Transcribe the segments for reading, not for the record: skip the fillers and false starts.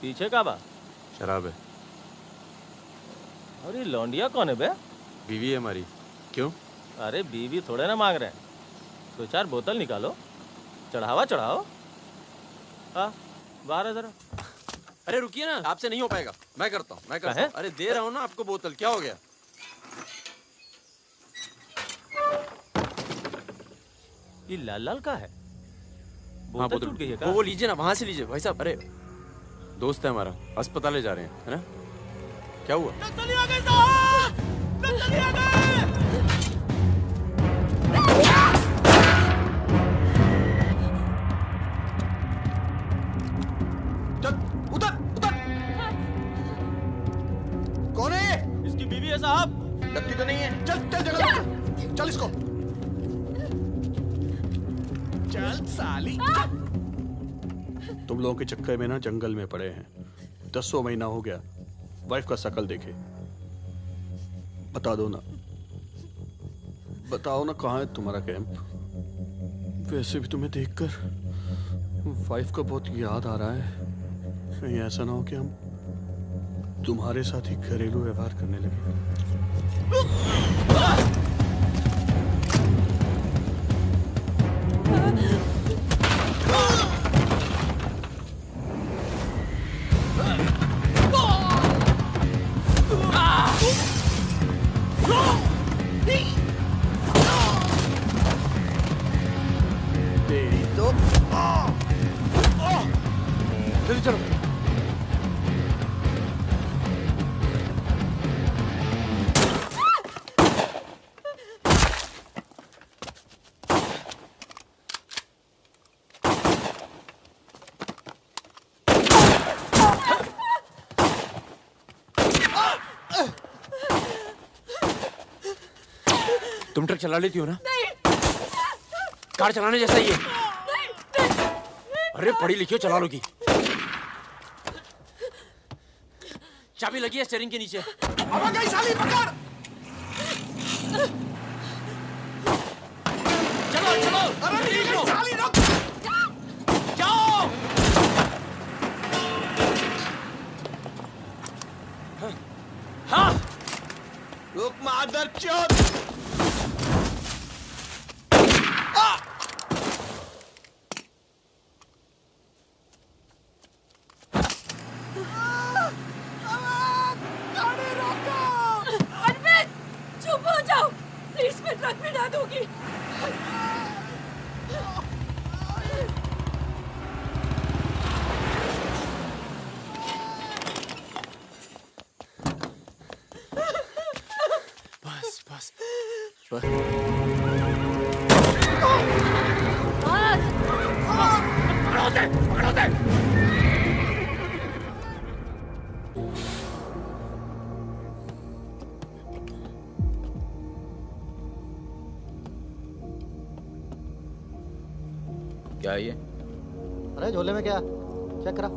पीछे का बा? शराब है। अरे लौंडिया कौन है बे? बीवी है हमारी। क्यों? अरे बीवी थोड़े ना मांग रहे हैं, 2-4 बोतल निकालो, चढ़ावा चढ़ाओ। हाँ बाहर है जरा। अरे रुकिए ना, आपसे नहीं हो पाएगा। मैं करता हूँ। अरे दे रहा हूँ ना आपको बोतल, क्या हो गया? ये लाल लाल का है? बोतल टूट गई है क्या? वो लीजिए ना, वहां से लीजिए भाई साहब। अरे दोस्त है हमारा, अस्पताल ले जा रहे हैं, है ना? क्या हुआ? नक्सली आ गए साहब! नक्सली आ गए! कौन है ये? इसकी बीवी है साहब। लगती तो नहीं है। चल चल जगह, चल इसको। चल साली। तुम लोगों के चक्कर में ना जंगल में पड़े हैं। 10 महीना हो गया, वाइफ का शकल देखे। बता दो ना, बताओ ना कहाँ है तुम्हारा कैंप? वैसे भी तुम्हें देखकर वाइफ का बहुत याद आ रहा है। कहीं ऐसा ना हो कि हम तुम्हारे साथ ही घरेलू व्यवहार करने लगे। जल्दी चलो। तुम ट्रक चला लेती हो ना? नहीं। कार चलाने जैसा ही है। नहीं। अरे पढ़ी लिखी हो, चला लोगी। चाबी लगी है स्टीयरिंग के नीचे। अब गई साली, पकड़। चलो चलो। अरे ठीक है साली, रुक। जाओ। हाँ। रुक मादर चोद। ट्रक में डाल दूंगी। बस बस पकड़ो दे। क्या है ये? अरे झोले में क्या? चेक करा।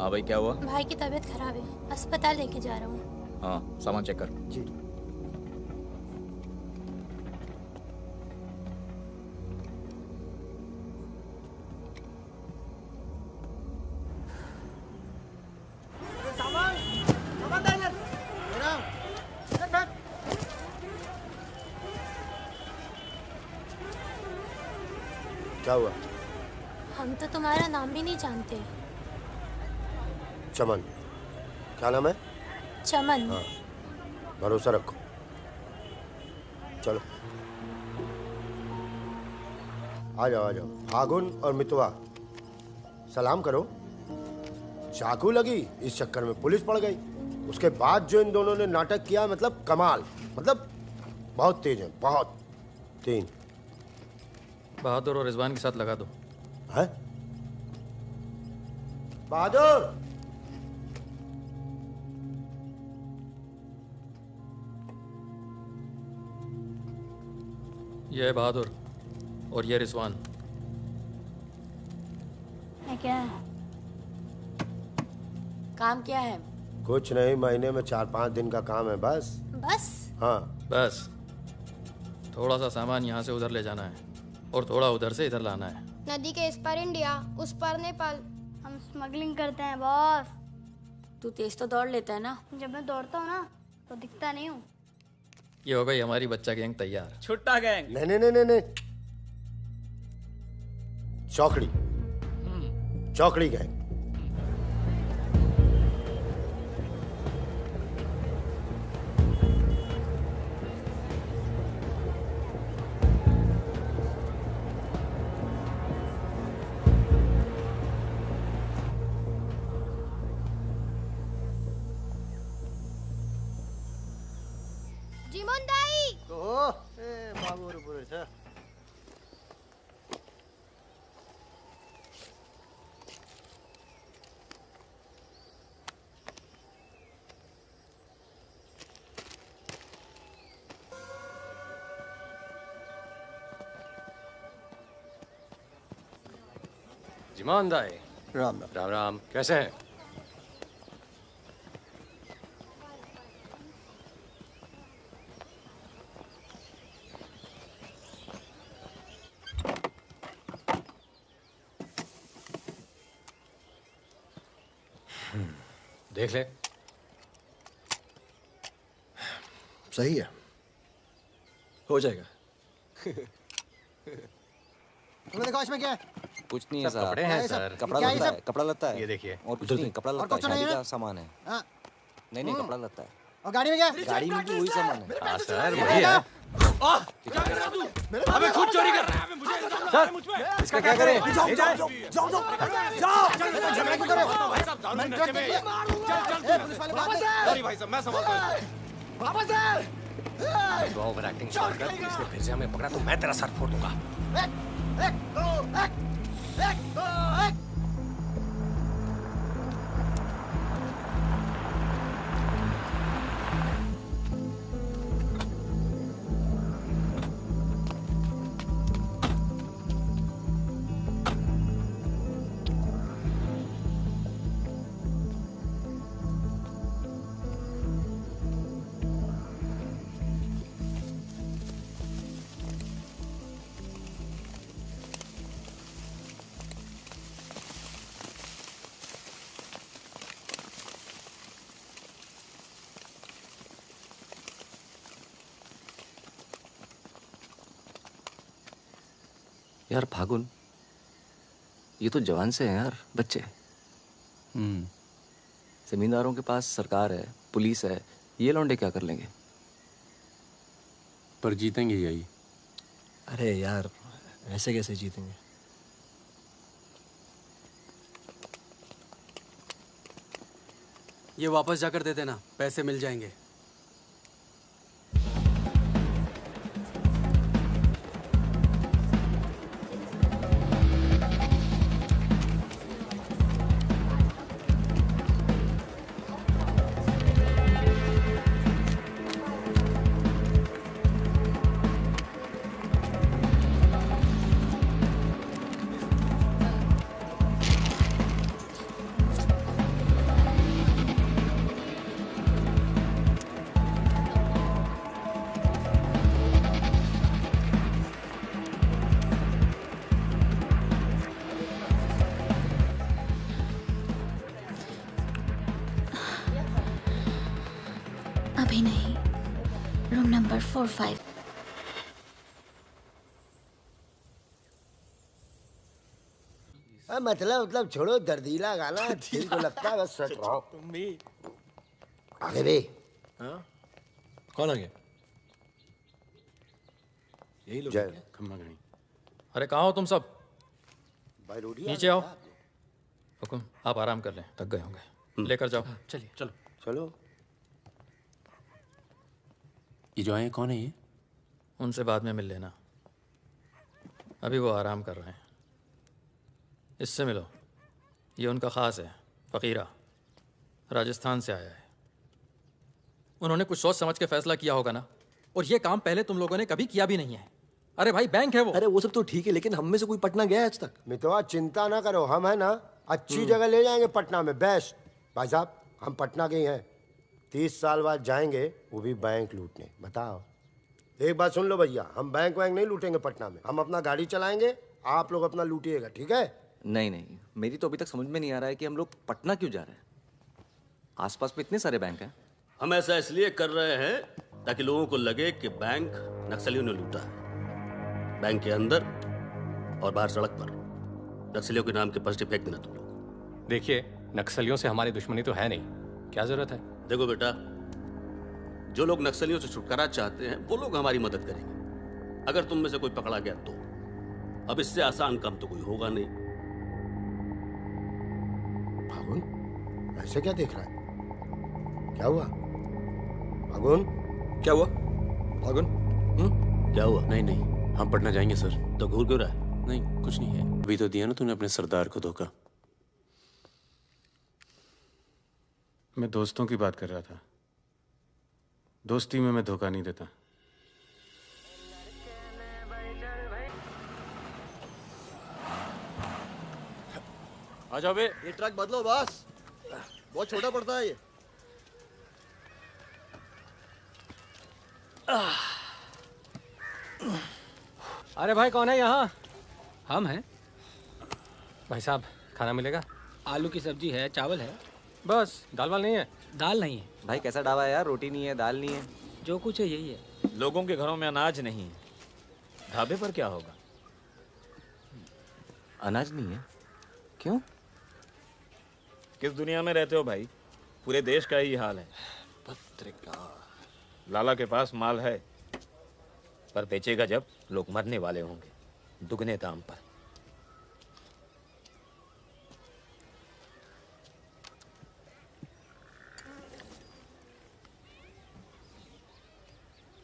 हाँ भाई, क्या हुआ? भाई की तबीयत खराब है, अस्पताल लेके जा रहा हूँ। हाँ, सामान चेक कर। जी। क्या हुआ? हम तो तुम्हारा नाम भी नहीं जानते। चमन। क्या नाम है? चमन। हाँ, भरोसा रखो। चलो आ जाओ आ जाओ। फागुन और मितवा, सलाम करो। चाकू लगी, इस चक्कर में पुलिस पड़ गई। उसके बाद जो इन दोनों ने नाटक किया, मतलब कमाल, मतलब बहुत तेज है, बहुत। 3 बहादुर और रिजवान के साथ लगा दो। है? बहादुर! ये है बहादुर और ये रिजवान। है क्या? काम क्या है? कुछ नहीं, महीने में 4-5 दिन का काम है बस। बस? हाँ बस थोड़ा सा सामान यहाँ से उधर ले जाना है और थोड़ा उधर से इधर लाना है। नदी के इस पार इंडिया, उस पार नेपाल। हम स्मगलिंग करते हैं बॉस। तू तेज तो दौड़ लेता है ना। जब मैं दौड़ता हूँ ना तो दिखता नहीं हूँ। ये हो गई हमारी बच्चा गैंग तैयार। छुट्टा गैंग। नहीं नहीं नहीं नहीं नहीं, चौकड़ी चौकड़ी गैंग। जीमन दाई बाबू बोले था जिमान दाई, राम राम। राम राम, कैसे हैं? देख ले। सही है, हो जाएगा। तुमने देखो इसमें क्या है? कुछ नहीं है सब साहब। कपड़े हैं सर। कपड़ा क्या है लत्ता सब? है, कपड़ा लत्ता है। ये देखिए। और कुछ नहीं, कपड़ा और लत्ता है, कुछ नहीं शादी है? का सामान है। हाँ, नहीं नहीं, कपड़ा लत्ता है। और गाड़ी में क्या? गाड़ी में भी वही सामान है। हाँ सर, वही है। अबे खुद चोरी कर रहा है। मुझे इसका क्या करें? जाओ जाओ जाओ जाओ जाओ झगड़ा क्यों कर रहे हो? मैं ट्रक में पुलिस वाले बात नहीं। सॉरी भाई साहब, मैं संभालता हूँ। वापस है। तो ओवर एक्टिंग छोड़ कर इसके फिर से हमें पकड़ा तो मैं तेरा सर फोड़ दूंगा। एक दो एक दो एक। यार फागुन, ये तो जवान से हैं यार, बच्चे। जमींदारों के पास सरकार है, पुलिस है, ये लौंडे क्या कर लेंगे? पर जीतेंगे यही। अरे यार, ऐसे कैसे जीतेंगे? ये वापस जाकर दे देना, पैसे मिल जाएंगे। अभी नहीं, रूम नंबर 45। मतलब छोड़ो दर्दीला गाना, दिल को लगता है बस सच रहो। तुम भी। आगे भी। कौन आ गया? यही लोग हैं जय क्या? खम्मा गणी। अरे कहाँ हो तुम सब? भाई रोटी नीचे आओ। हुकुम, आप आराम कर लें, थक गए होंगे। लेकर जाओ। चलिए चलो। चलो। ये जो आए कौन है ये? उनसे बाद में मिल लेना, अभी वो आराम कर रहे हैं। इससे मिलो, ये उनका ख़ास है, फ़कीरा, राजस्थान से आया है। उन्होंने कुछ सोच समझ के फैसला किया होगा ना, और ये काम पहले तुम लोगों ने कभी किया भी नहीं है। अरे भाई, बैंक है वो। अरे वो सब तो ठीक है, लेकिन हम में से कोई पटना गया है आज तक? मितवा चिंता ना करो, हम है ना अच्छी जगह ले जाएंगे पटना में, बेस्ट। भाई साहब, हम पटना के ही हैं, 30 साल बाद जाएंगे, वो भी बैंक लूटने। बताओ, एक बात सुन लो भैया, हम बैंक वैंक नहीं लूटेंगे पटना में, हम अपना गाड़ी चलाएंगे, आप लोग अपना लूटिएगा, ठीक है? नहीं नहीं, मेरी तो अभी तक समझ में नहीं आ रहा है कि हम लोग पटना क्यों जा रहे हैं। आसपास में इतने सारे बैंक हैं। हम ऐसा इसलिए कर रहे हैं ताकि लोगों को लगे कि बैंक नक्सलियों ने लूटा है। बैंक के अंदर और बाहर सड़क पर नक्सलियों के नाम के पर्चे फेंक देना तुम लोग। देखिए, नक्सलियों से हमारी दुश्मनी तो है नहीं, क्या जरूरत है? देखो बेटा, जो लोग नक्सलियों से छुटकारा चाहते हैं वो लोग हमारी मदद करेंगे। अगर तुम में से कोई पकड़ा गया तो अब इससे आसान काम तो कोई होगा नहीं। फागुन ऐसे क्या देख रहा है? क्या हुआ फागुन? क्या हुआ फागुन? क्या हुआ? नहीं नहीं, हम पटना जाएंगे सर। तो घूर क्यों रहा है? नहीं कुछ नहीं है। अभी तो दिया ना तूने अपने सरदार को धोखा। मैं दोस्तों की बात कर रहा था। दोस्ती में मैं धोखा नहीं देता। आ जाओ बे। ये ट्रक बदलो बॉस, बहुत छोटा पड़ता है ये। अरे भाई कौन है यहाँ? हम हैं। भाई साहब खाना मिलेगा? आलू की सब्जी है, चावल है, बस दाल वाल नहीं है? दाल नहीं है। भाई कैसा ढाबा है यार, रोटी नहीं है, दाल नहीं है। जो कुछ है यही है। लोगों के घरों में अनाज नहीं है, ढाबे पर क्या होगा? अनाज नहीं है? क्यों? किस दुनिया में रहते हो भाई? पूरे देश का ही हाल है। पत्रकार लाला के पास माल है, पर बेचेगा जब लोग मरने वाले होंगे, दुगने दाम पर।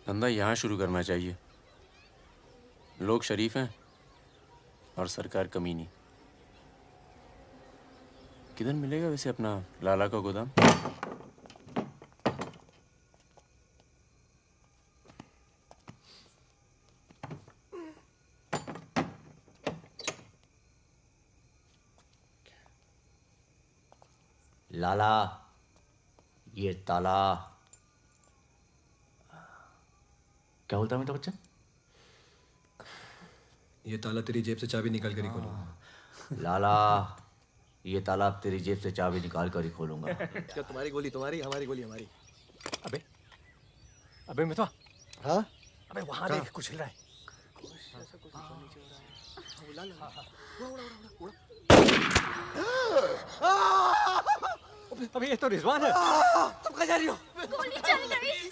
धंधा यहाँ शुरू करना चाहिए। लोग शरीफ हैं और सरकार कमीनी। किधर मिलेगा वैसे अपना लाला का गोदाम? लाला, ये ताला। क्या बोलता है मेरा बच्चा? ये ताला तेरी जेब से चाबी निकाल कर ही खोलूंगा। लाला, ये ताला अब तेरी जेब से चाबी निकाल कर ही खोलूंगा। क्या तुम्हारी गोली तुम्हारी, हमारी गोली हमारी। अबे अबे मितवा। हाँ? अबे वहां देख, कुछ हिल रहा है। अबे ये तो रिजवान है। तुम कहाँ जा रही हो? गोली चल गई।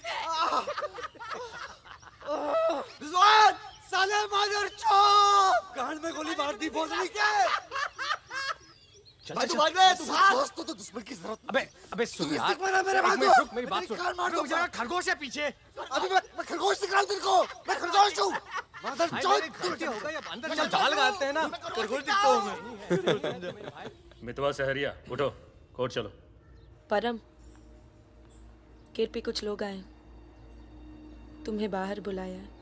रिजवान, साले मादर चौक, कान में गोली मार दी भोसड़ी के। भाई तू भाग ले, तू भाग। दोस्त को तो दुश्मन की जरूरत। अबे सुन यार, मेरी बात सुन। रुक जा, खरगोश है पीछे। अभी मैं खरगोश दिख रहा हूँ तेरे को। मैं खरगोश हूँ। मादर चौक। अंदर चल, जाल लगाते हैं ना। खरगोश दिखता हूँ मैं। मितवा सहरिया, उठो, कोर्ट चलो। परम, गेट पे कुछ लोग आए, तुम्हें बाहर बुलाया है।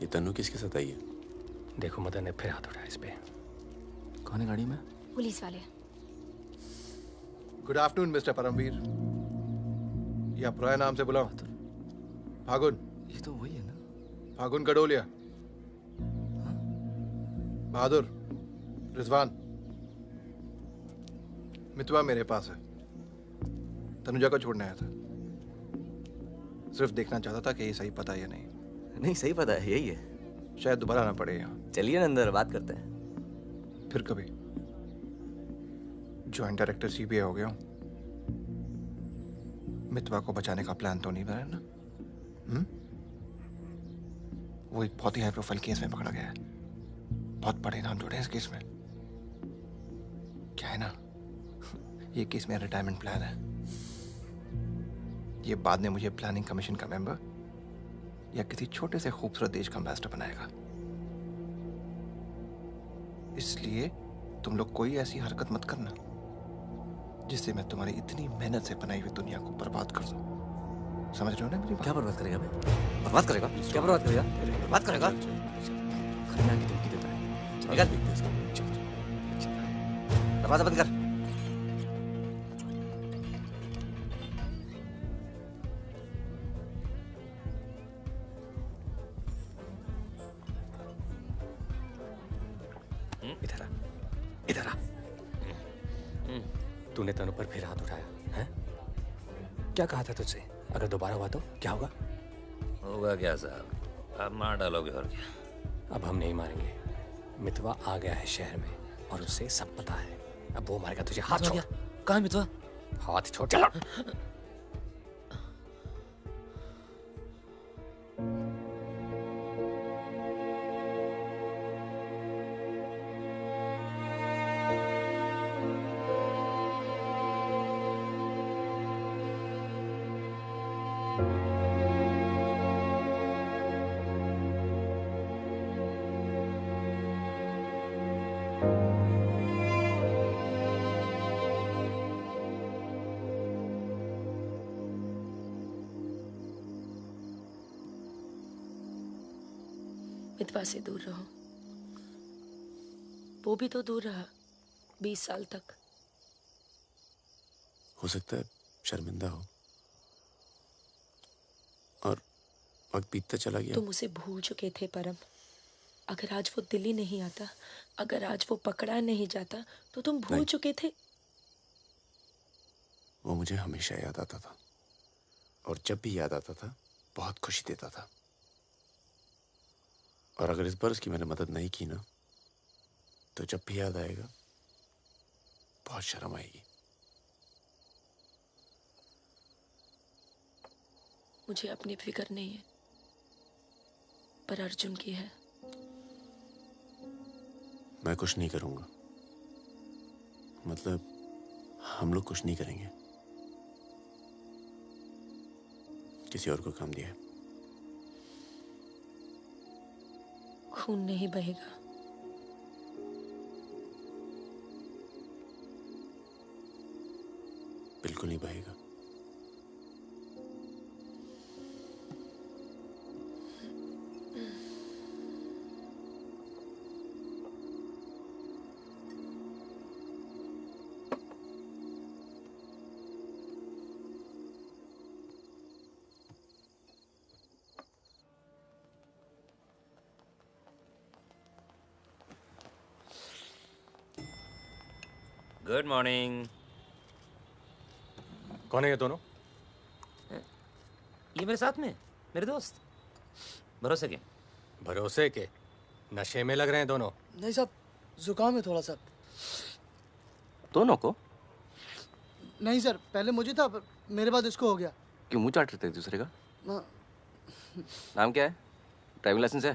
ये तन्नू किसके साथ आई है? देखो मदन ने फिर हाथ उठाया इस पे। कौन है गाड़ी में? पुलिस वाले। Good afternoon mister Paramvir. ये अप्रॉय नाम से बुलाओ। फागुन। ये तो वही है ना? फागुन गडोलिया। बहादुर, रिजवान। मितवा मेरे पास है, तनुजा को छोड़ने आया था। सिर्फ देखना चाहता था कि ये सही पता है या नहीं। नहीं सही पता है, यही है। शायद दोबारा आना पड़े यहाँ। चलिए ना अंदर बात करते हैं। फिर कभी। जॉइंट डायरेक्टर सीबीआई हो गया हूँ। मितवा को बचाने का प्लान तो नहीं बना ना? वो एक बहुत ही हाई प्रोफाइल केस में पकड़ा गया है। बहुत बड़े नाम जुड़े हैं इस केस में। क्या है ना, ये केस मेरा रिटायरमेंट प्लान है। ये बाद में मुझे प्लानिंग कमीशन का मेंबर या किसी छोटे से खूबसूरत देश का एम्बेसडर बनाएगा। इसलिए तुम लोग कोई ऐसी हरकत मत करना जिससे मैं तुम्हारी इतनी मेहनत से बनाई हुई दुनिया को बर्बाद कर दूं। समझ रहे हो ना मेरी बात? क्या बर्बाद करेगा बे? बर्बाद करेगा? क्या बर्बाद करेगा? बर्बाद करेगा? खरीदा की धमकी देता है। निकल। दरवाजा बंद कर। इधर आ, इधर आ। तूने तनु पर फिर हाथ उठाया है? क्या कहा था तुझसे? अगर दोबारा हुआ तो क्या होगा? होगा क्या साहब, आप मार डालोगे और क्या? अब हम नहीं मारेंगे। मितवा आ गया है शहर में और उसे सब पता है। अब वो मारेगा तुझे। हाथ छोड़। कहाँ है मितवा? हाथ छोड़। चलो। मितवा से दूर रहो। वो भी तो दूर रहा 20 साल तक। हो सकता है शर्मिंदा हो और वक्त बीतता चला गया। तुम उसे भूल चुके थे परम। अगर आज वो दिल्ली नहीं आता, अगर आज वो पकड़ा नहीं जाता, तो तुम भूल चुके थे। वो मुझे हमेशा याद आता था और जब भी याद आता था बहुत खुशी देता था। और अगर इस बार उसकी मैंने मदद नहीं की ना, तो जब भी याद आएगा बहुत शर्म आएगी। मुझे अपनी फिक्र नहीं है, पर अर्जुन की है। मैं कुछ नहीं करूंगा, मतलब हम लोग कुछ नहीं करेंगे। किसी और को काम दिया है। खून नहीं बहेगा। बिल्कुल नहीं बहेगा। Good morning. कौन है ये दोनों? ये मेरे साथ में मेरे दोस्त। भरोसे के? भरोसे के? नशे में लग रहे हैं दोनों। नहीं साहब, जुकाम है थोड़ा सा। दोनों को? नहीं सर, पहले मुझे था, पर मेरे बाद इसको हो गया। क्यों मुंह चाट रहे थे एक दूसरे का? हाँ। नाम क्या है? ड्राइविंग लाइसेंस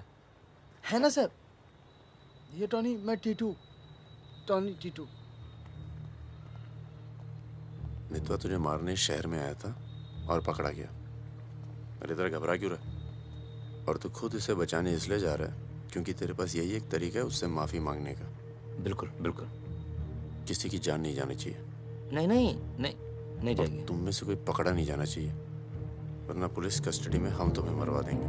है ना सर? ये टॉनी, मैं टीटू। टॉनी टीटू। मितवा तुझे मारने शहर में आया था और पकड़ा गया। अरे तरह घबरा क्यों रहा? और तू खुद इसे बचाने इसलिए जा रहा है क्योंकि तेरे पास यही एक तरीका है उससे माफी मांगने का। बिल्कुल बिल्कुल। किसी की जान नहीं जानी चाहिए। नहीं नहीं नहीं नहीं जाएगी। तुम में से कोई पकड़ा नहीं जाना चाहिए, वरना पुलिस कस्टडी में हम तुम्हें मरवा देंगे।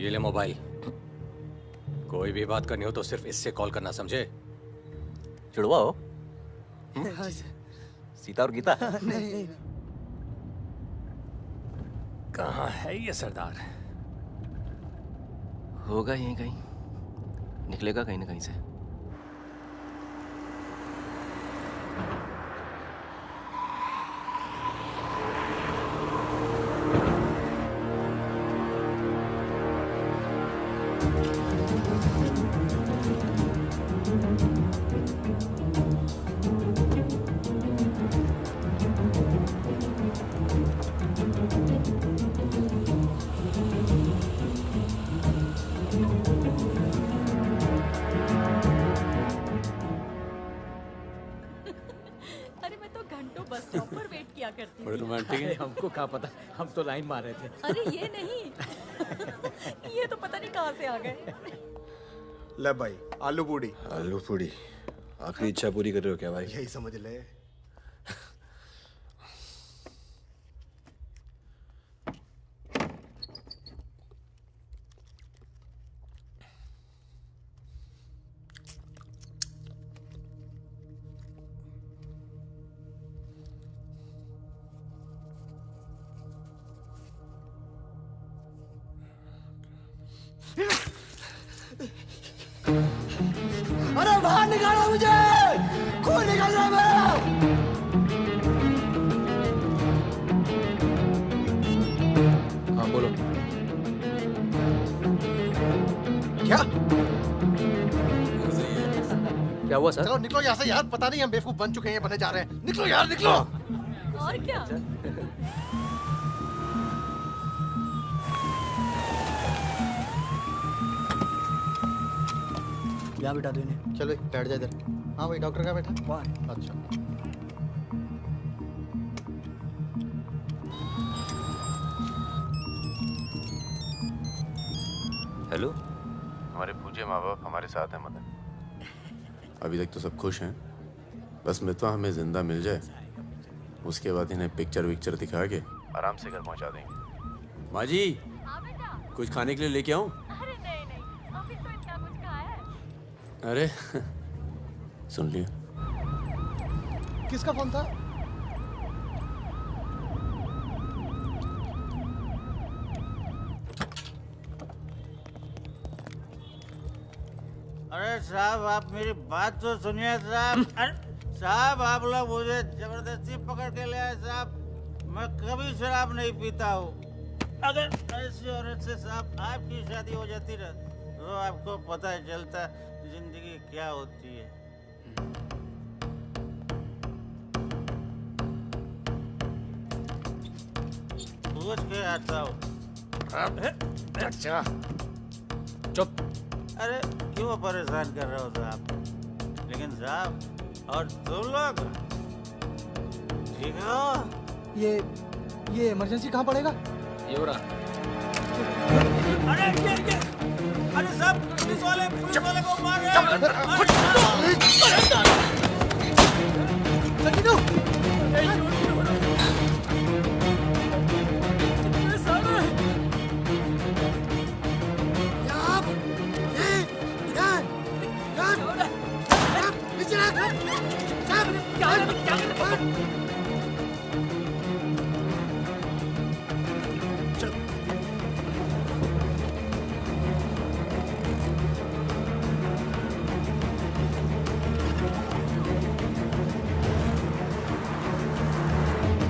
ये ले मोबाइल। कोई भी बात करनी हो तो सिर्फ इससे कॉल करना, समझे? जुड़वा हो? हाँ सर। सीता और गीता? नहीं। कहाँ है ये सरदार? होगा यहीं कहीं, निकलेगा कहीं ना कहीं से। बड़े रोमांटिक है। हमको कहाँ पता, हम तो लाइन मार रहे थे। अरे ये नहीं ये तो पता नहीं कहाँ से आ गए। ले भाई आलू पूड़ी। आलू पूड़ी आखिरी इच्छा पूरी कर रहे हो क्या भाई? यही समझ ले। अरे बाहर निकालो मुझे, खून निकल रहा है मेरा। हाँ बोलो। क्या क्या हुआ सर? चलो निकलो यहाँ से यार, पता नहीं हम बेवकूफ बन चुके हैं, बनने जा रहे हैं। निकलो यार निकलो। और क्या? यहाँ बिठा दो इन्हें। चलो बैठ जा इधर। हाँ भाई डॉक्टर का बैठा वहाँ है। अच्छा हेलो। हमारे पूज्य माँ बाप हमारे साथ हैं मदन। अभी तक तो सब खुश हैं, बस मितवा हमें जिंदा मिल जाए, उसके बाद इन्हें पिक्चर विक्चर दिखा के आराम से घर पहुंचा देंगे। माँ जी कुछ खाने के लिए लेके आऊं? अरे नहीं नहीं, अभी तो इतना कुछ खाया है। अरे सुन लिया। किसका फोन था? अरे साहब आप मेरी बात तो सुनिए साहब। अरे साहब आप लोग मुझे जबरदस्ती पकड़ के ले आए साहब। मैं कभी शराब नहीं पीता हूँ। अगर ऐसी औरत से साहब आपकी शादी हो जाती ना तो आपको पता चलता जिंदगी क्या होती है। पूछ के आता हूँ। अच्छा चुप। अरे क्यों परेशान कर रहे हो साहब? लेकिन साहब और तुम लोग ठीक हो? ये इमरजेंसी कहाँ पड़ेगा? ये हो रहा। अरे साहब पुलिस वाले को मार रहे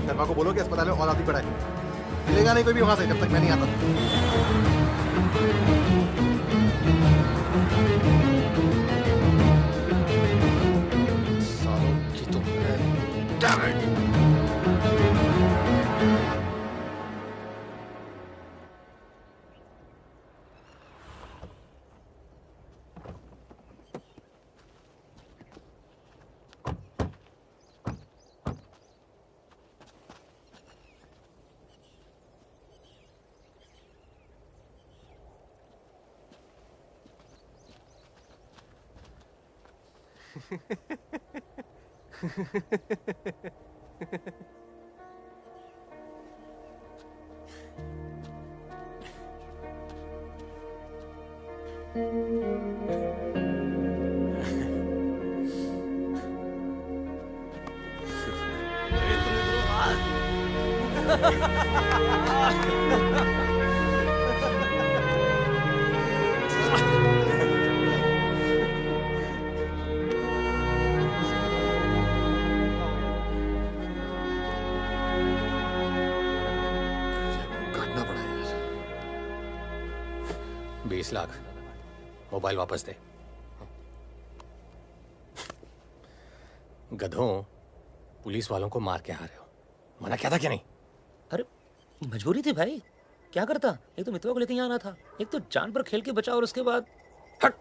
शर्मा को बोलो कि अस्पताल में और आदमी पड़ा है। मिलेगा नहीं कोई भी वहां से जब तक मैं नहीं आता। सालों की तो Damn it! काटना पड़ा यार। 20 लाख मोबाइल वापस दे। गधों, पुलिस वालों को मार के आ रहे हो, मना क्या था क्या नहीं? अरे मजबूरी थी भाई, क्या करता? एक तो मितवा को लेके यहाँ आना था, एक तो जान पर खेल के बचा, और उसके बाद हट।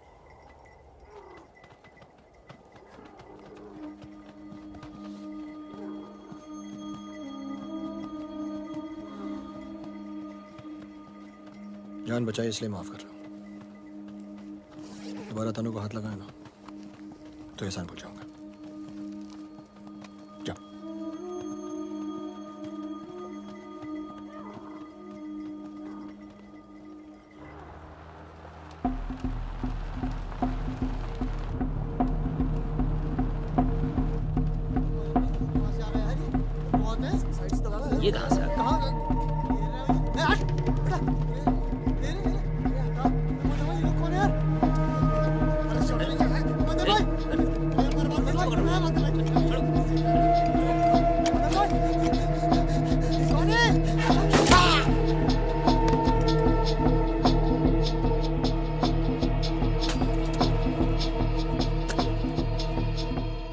जान बचाई इसलिए माफ कर रहा हूं। दोबारा तनु को हाथ लगाया ना तो एहसान भूल जाऊंगा। जाओ। ये कहाँ से आ गया?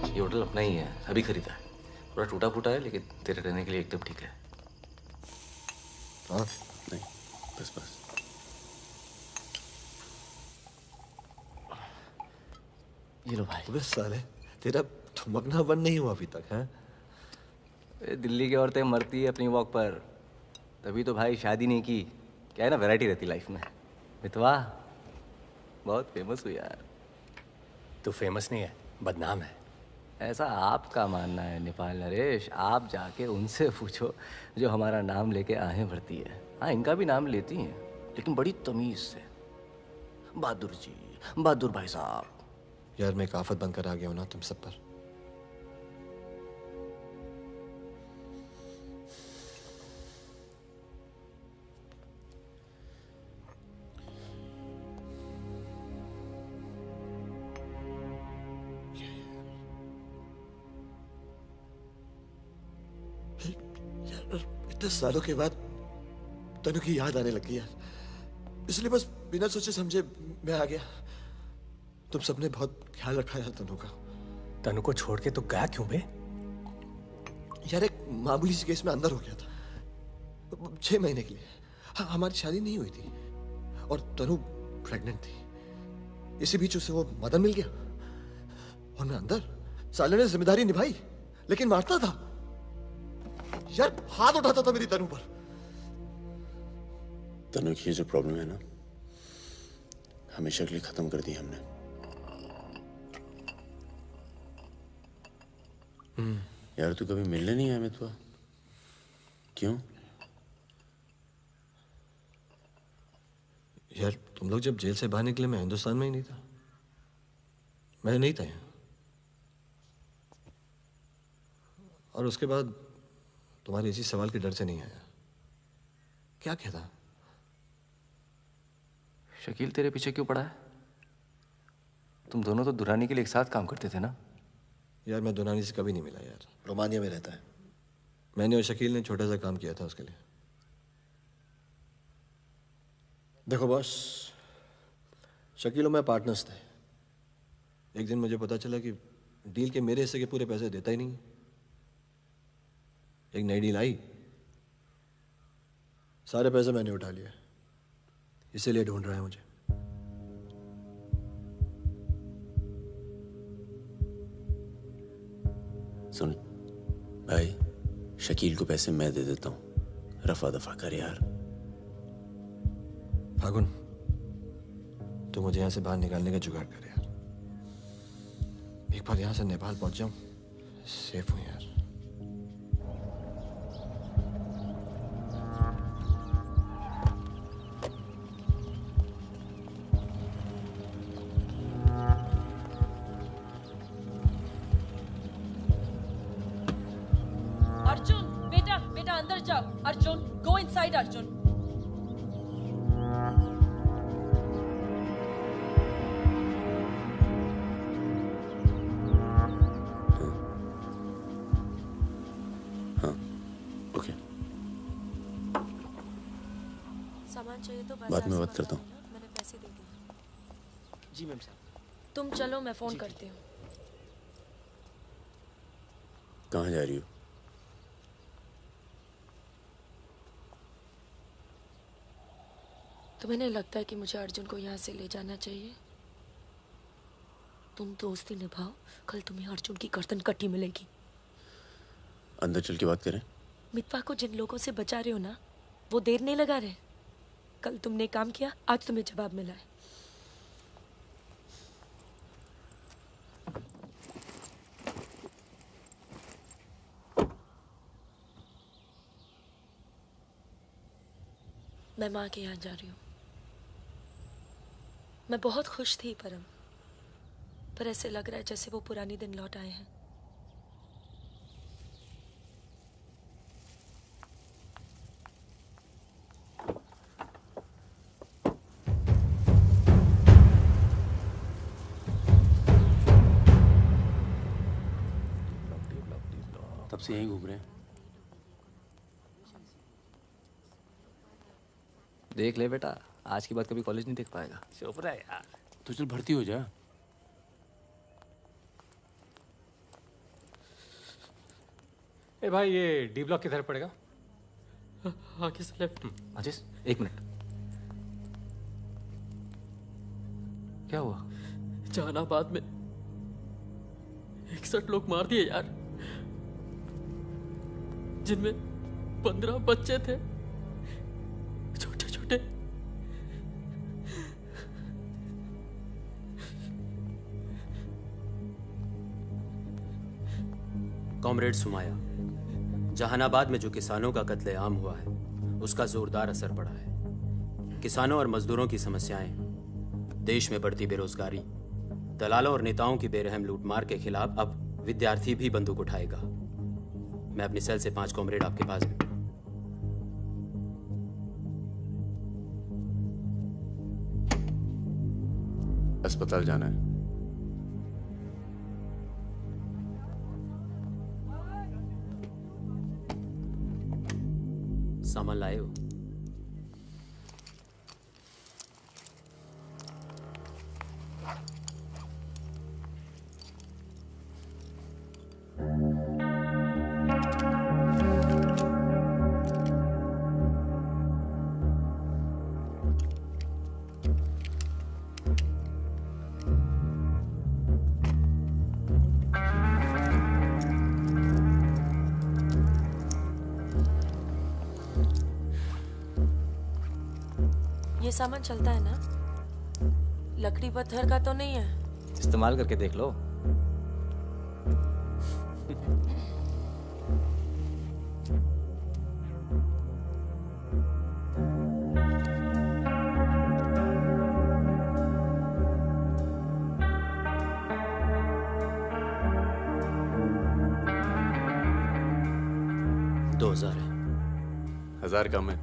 ये होटल अपना ही है, अभी खरीदा है। थोड़ा टूटा फूटा है लेकिन तेरे रहने के लिए एकदम ठीक है। हाँ नहीं, बस बस। ये लो भाई। अबे साले, तेरा ठुमकना बंद नहीं हुआ अभी तक है? दिल्ली की औरतें मरती है अपनी वॉक पर, तभी तो भाई शादी नहीं की। क्या है ना, वैरायटी रहती लाइफ में। मितवा बहुत फेमस हुई यार। तू फेमस नहीं है, बदनाम है। ऐसा आपका मानना है नेपाल नरेश। आप जाके उनसे पूछो जो हमारा नाम लेके आहें भरती है। हाँ, इनका भी नाम लेती हैं लेकिन बड़ी तमीज से। बहादुर जी, बहादुर भाई साहब। यार मैं एक आफत बनकर आ गया हूं ना तुम सब पर। इतने सालों के बाद तनु की याद आने लगी यार, इसलिए बस बिना सोचे समझे मैं आ गया। तुम सबने बहुत ख्याल रखा यार तनु का। तनु को छोड़ के तू गया क्यों बे? यार एक मामूली सी केस में अंदर हो गया था 6 महीने के लिए। हमारी शादी नहीं हुई थी और तनु प्रेग्नेंट थी। इसी बीच उसे वो मदन मिल गया और मैं अंदर। साले ने जिम्मेदारी निभाई लेकिन मारता था यार, हाथ उठाता था मेरी तनु पर। तनु की जो प्रॉब्लम है ना, हमेशा के लिए खत्म कर दी हमने। यार तू कभी मिलने नहीं आया मितवा? क्यों? यार तुम लोग जब जेल से बाहर निकले मैं हिंदुस्तान में ही नहीं था। मैं नहीं था यहाँ। और उसके बाद तुम्हारे इसी सवाल के डर से नहीं आया। क्या कहता? शकील तेरे पीछे क्यों पड़ा है? तुम दोनों तो दुरानी के लिए एक साथ काम करते थे ना? यार मैं दुरानी से कभी नहीं मिला यार, रोमानिया में रहता है। मैंने और शकील ने छोटा सा काम किया था उसके लिए। देखो बॉस, शकील और मैं पार्टनर्स थे। एक दिन मुझे पता चला कि डील के मेरे हिस्से के पूरे पैसे देता ही नहीं। एक नई डील आई, सारे पैसे मैंने उठा लिए, इसीलिए ढूंढ रहा है मुझे। सुन भाई, शकील को पैसे मैं दे देता हूँ, रफा दफा कर यार। फागुन, तू मुझे यहाँ से बाहर निकालने का जुगाड़ कर यार। एक बार यहाँ से नेपाल पहुंच जाऊं, सेफ हूँ यार। अर्जुन, बेटा बेटा अंदर जाओ। Arjun, go inside Arjun. सामान चाहिए तो बाद में बात करता हूँ। मैंने पैसे दे दिए। जी मैम साहब। तुम चलो, मैं फोन करती हूँ। कहाँ जा रही हो? तुम्हें नहीं लगता है कि मुझे अर्जुन को यहाँ से ले जाना चाहिए? तुम दोस्ती निभाओ, कल तुम्हें अर्जुन की गर्दन कटी मिलेगी। अंदर चल के बात करें। मितवा को जिन लोगों से बचा रहे हो ना, वो देर नहीं लगा रहे। कल तुमने काम किया, आज तुम्हें जवाब मिला है। मैं माँ के यहाँ जा रही हूँ। मैं बहुत खुश थी परम, पर ऐसे लग रहा है जैसे वो पुरानी दिन लौट आए हैं। तब से यहीं घूम रहे हैं। देख ले बेटा, आज के बाद कभी कॉलेज नहीं देख पाएगा। चुप रहा यार। तो चल भर्ती हो जा। ए भाई, ये डी ब्लॉक किधर पड़ेगा? आगे से लेफ्ट। अजीज, 1 मिनट। क्या हुआ? जहानाबाद में 61 लोग मार दिए यार, जिनमें 15 बच्चे थे, छोटे छोटे। कॉमरेड सुमाया, जहानाबाद में जो किसानों का कत्लेआम हुआ है उसका जोरदार असर पड़ा है। किसानों और मजदूरों की समस्याएं, देश में बढ़ती बेरोजगारी, दलालों और नेताओं की बेरहम लूटमार के खिलाफ अब विद्यार्थी भी बंदूक उठाएगा। मैं अपनी सेल से 5 कॉमरेड आपके पास में। अस्पताल जाना है। सामान लाए हो? ये सामान चलता है ना? लकड़ी पत्थर का तो नहीं है? इस्तेमाल करके देख लो। है। 1000 कम है।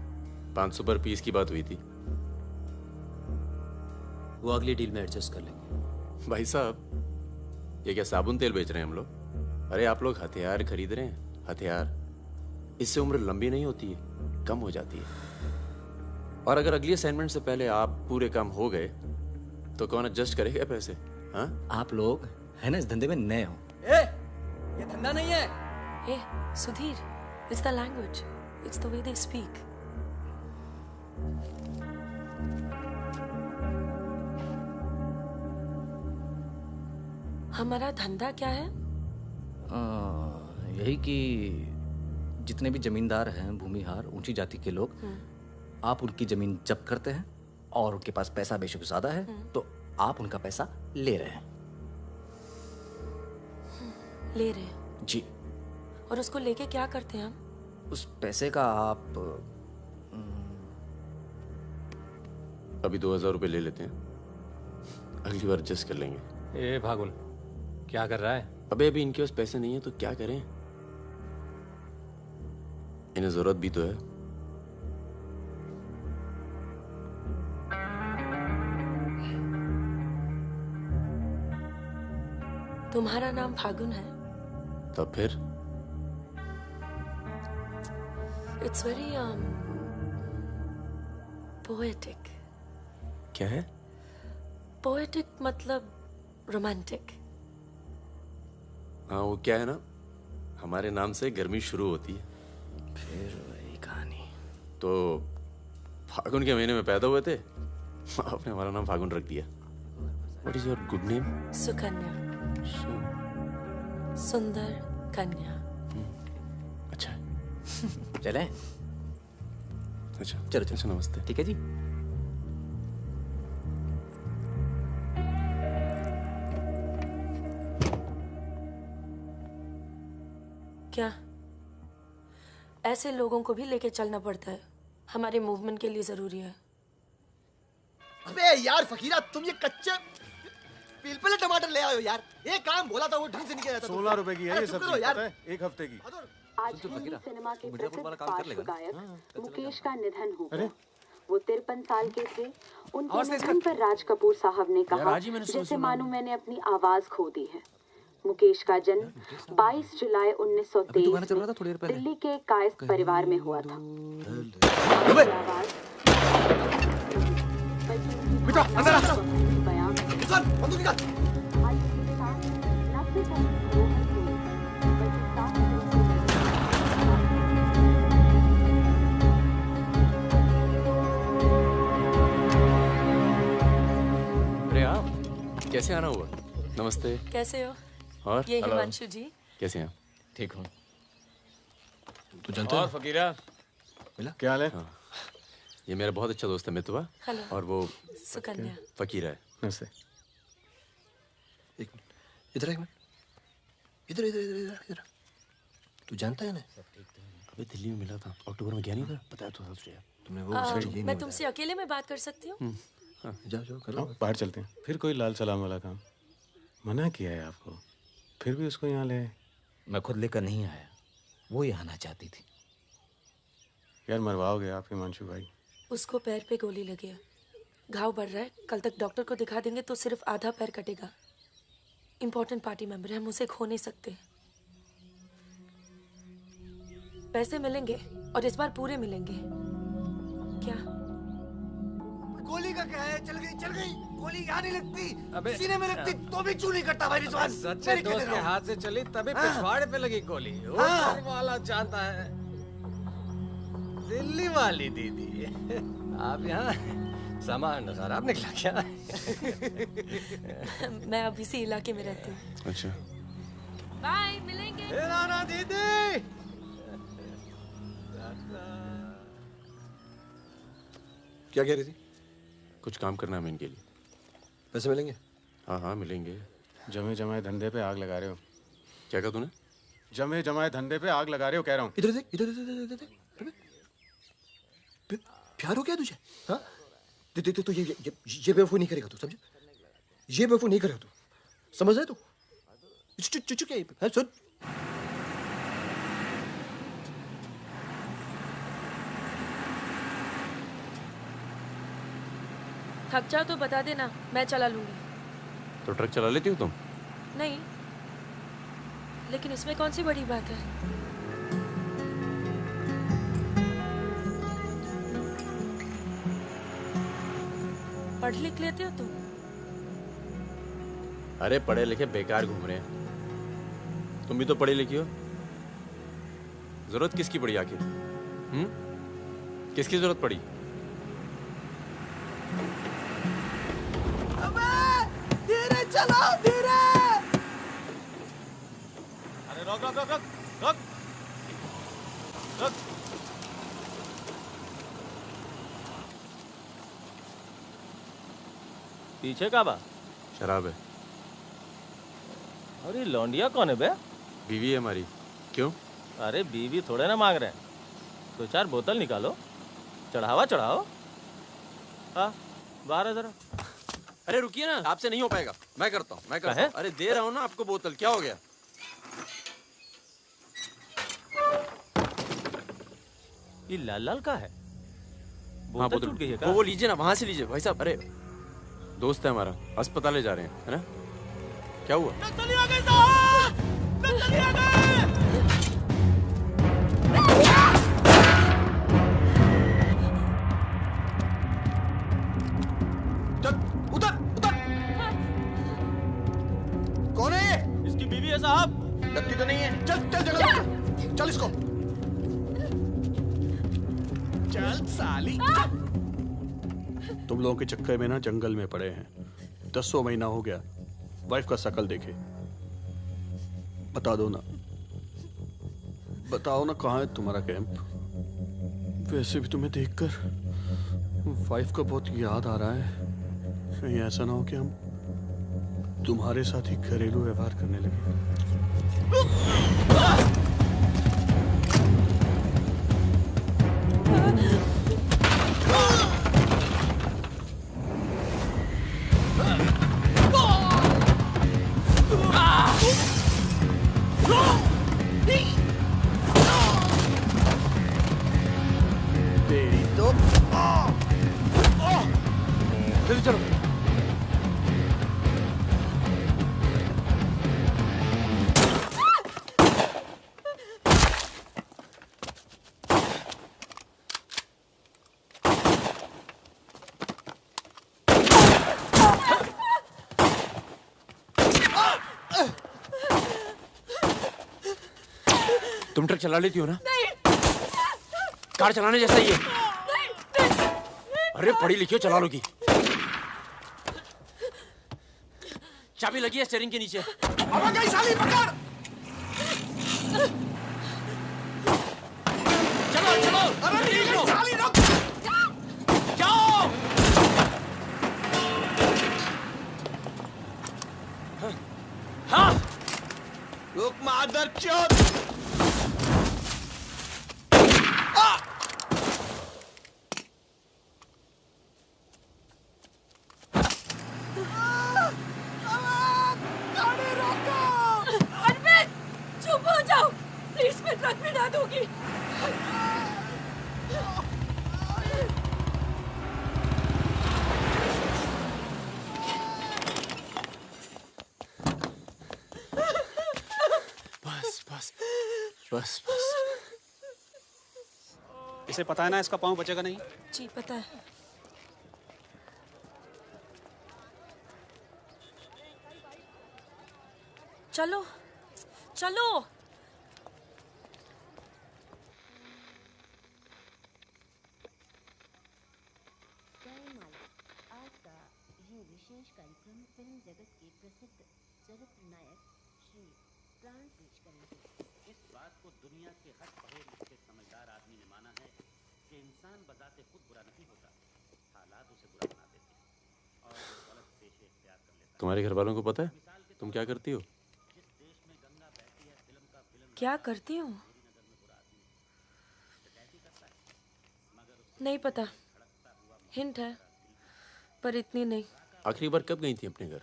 500 पर पीस की बात हुई थी। वो अगली डील में एडजस्ट कर लेंगे। भाई साहब, ये क्या साबुन तेल बेच रहे हैं हम लोग? अरे आप लोग हथियार खरीद रहे हैं। हथियार, इससे उम्र लंबी नहीं होती है, कम हो जाती है। और अगर अगली असाइनमेंट से पहले आप पूरे काम हो गए तो कौन एडजस्ट करेगा पैसे? हाँ, आप लोग है ना इस धंधे में नए हो। ये धंधा नहीं है। ए Sudhir, it's the language, it's the way they speak. हमारा धंधा क्या है? यही कि जितने भी जमींदार हैं, भूमिहार, ऊंची जाति के लोग, आप उनकी जमीन जब्त करते हैं और उनके पास पैसा बेशक ज्यादा है तो आप उनका पैसा ले रहे हैं। ले रहे हैं जी। और उसको लेके क्या करते हैं हम? उस पैसे का आप अभी 2000 रुपए ले लेते हैं, अगली बार एडजस्ट कर लेंगे। ए भागुन, क्या कर रहा है? अबे अभी इनके पास पैसे नहीं है तो क्या करें? इन्हें जरूरत भी तो है। तुम्हारा नाम फागुन है? तब फिर It's very poetic. क्या है? Poetic मतलब romantic. हाँ, वो क्या है ना, हमारे नाम से गर्मी शुरू होती है। फिर वही कहानी। तो फागुन के महीने में पैदा हुए थे, आपने हमारा नाम फागुन रख दिया। What is your good name? Sukanya. सुंदर कन्या। अच्छा चलें? अच्छा चलो अच्छा, नमस्ते। ठीक है जी। क्या ऐसे लोगों को भी लेके चलना पड़ता है? हमारे मूवमेंट के लिए जरूरी है। अबे यार फकीरा, तुम ये कच्चे पिलपिले टमाटर ले आयो यार। एक काम बोला था वो ढंग से नहीं किया जाता। 16 रुपए की है ये सब्जी, पता है? एक हफ्ते की। आज हिंदी सिनेमा के प्रसिद्ध पार्श्व गायक मुकेश का निधन हो गया। वो 53 साल के थे। उनके निधन पर राज कपूर साहब ने कहा, जैसे मानो मैंने अपनी आवाज खो दी है। मुकेश का जन्म 22 जुलाई 1923 दिल्ली के एक कायस्थ परिवार में हुआ था। अरे आप कैसे आना हुआ? नमस्ते। कैसे हो? और ये हिमांशु जी। कैसे हैं? ठीक हूँ। तू जानता है? फकीरा मिला? क्या हाल है? हाँ। ये मेरा बहुत अच्छा दोस्त है मितवा। हेलो। और वो सुकन्या। फकीरा है। नमस्ते। एक मिनट, इधर एक मिनट, इधर इधर इधर इधर इधर। तू जानता है ना? अबे दिल्ली में मिला था, अक्टूबर में गया नहीं था, बताया तो था तुझे। तुमने वो मैं तुमसे अकेले में बात कर सकती हूँ? जाओ जाओ करो। बाहर चलते हैं। फिर कोई लाल सलाम वाला काम। मना किया है आपको, फिर भी उसको यहाँ ले। मैं खुद लेकर नहीं आया, वो ही आना चाहती थी। यार मरवाओगे आप हिमांशु भाई। उसको पैर पे गोली लगी है, घाव बढ़ रहा है। कल तक डॉक्टर को दिखा देंगे तो सिर्फ आधा पैर कटेगा। इम्पोर्टेंट पार्टी मेंबर है, हम उसे खो नहीं सकते। पैसे मिलेंगे और इस बार पूरे मिलेंगे। क्या गोली का क्या है? चल गई गोली यहाँ नहीं लगती। अबे सीने में लगती तो भी चू नहीं करता भाई रिजवान। सच्चे दोस्त के हाथ से चली तभी पिछवाड़े पे लगी गोली। ऊपर वाला जानता है। दिल्ली वाली दीदी, आप यहाँ सामान खराब निकला क्या? मैं अब इसी इलाके में रहती हूँ। अच्छा। बाय, मिलेंगे। नाना दीदी। क्या कह रही थी? कुछ काम करना है इनके लिए। पैसे मिलेंगे? हाँ हाँ मिलेंगे। जमे जमाए धंधे पे आग लगा रहे हो। क्या कहा तूने? जमे जमाए धंधे पे आग लगा रहे हो कह रहा हूँ। इधर देख, इधर इधर इधर। प्यार हो गया तुझे? हाँ देख तो ये बेवकूफ नहीं करेगा तू, समझे? ये बेवकूफ नहीं करेगा तू, समझ रहा है तू? चुप क्या? सुन, थक जाओ तो बता देना, मैं चला लूंगी। तो ट्रक चला लेती हो तुम? नहीं, लेकिन इसमें कौन सी बड़ी बात है? पढ़ लिख लेते हो तुम? अरे पढ़े लिखे बेकार घूम रहे हैं। तुम भी तो पढ़ी लिखी हो। जरूरत किसकी पड़ी आखिर? किसकी जरूरत पड़ी? धीरे चलाओ, धीरे। अरे रोक रोक रोक रोक रोक रोक। पीछे का बा? शराब है। अरे लौंडिया कौन है बे? बीवी है हमारी। क्यों? अरे बीवी थोड़े ना मांग रहे हैं, 2-4 बोतल निकालो, चढ़ावा चढ़ाओ। हाँ बाहर है जरा। अरे रुकिए ना, आपसे नहीं हो पाएगा। मैं करता हूँ। अरे दे रहा हूँ ना आपको बोतल, क्या हो गया? ये लाल लाल का है? हाँ बोतल टूट गई है क्या? वो लीजिए ना, वहां से लीजिए भाई साहब। अरे दोस्त है हमारा, अस्पताल ले जा रहे हैं, है ना? क्या हुआ? नक्सली आ गए साहब! नक्सली आ गए! कौन है ये? इसकी बीवी है साहब। लगती तो नहीं है। चल चल जगह, चल इसको। चल साली। तुम लोगों के चक्कर में ना जंगल में पड़े हैं। 10 महीना हो गया, वाइफ का शकल देखे। बता दो ना, बताओ ना कहाँ है तुम्हारा कैंप? वैसे भी तुम्हें देखकर वाइफ का बहुत याद आ रहा है। कहीं ऐसा ना हो कि हम तुम्हारे साथ ही घरेलू व्यवहार करने लगे। तेरी तो जल्दी चलो। तुम ट्रक चला लेती हो ना? नहीं। कार चलाने जैसा ही है। नहीं। अरे पढ़ी लिखी हो, चला लोगी। चाबी लगी है स्टीयरिंग के नीचे। अब गई साली, पकड़। चलो चलो। अरे साली रुक। जाओ। हाँ। रुक मादर चोद। चुप हो जाओ प्लीज, मैं ट्रक में ना दूंगी। बस बस बस बस। इसे पता है ना इसका पाँव बचेगा नहीं। जी पता है। चलो चलो। आज का ये विशेष कार्यक्रम फिल्म जगत के प्रसिद्ध चरित्र नायक श्री प्राण पेश करेंगे। इस बात को दुनिया के हर पढ़े लिखे समझदार आदमी ने माना है कि इंसान बजाते खुद बुरा नहीं होता, हालात उसे बुरा बना देते हैं और वो गलत पेशे इख्तियार कर लेता है। तुम्हारे घर वालों को पता है तुम क्या करती हो? क्या करती हूँ? नहीं पता, हिंट है पर इतनी नहीं। आखिरी बार कब गई थी अपने घर?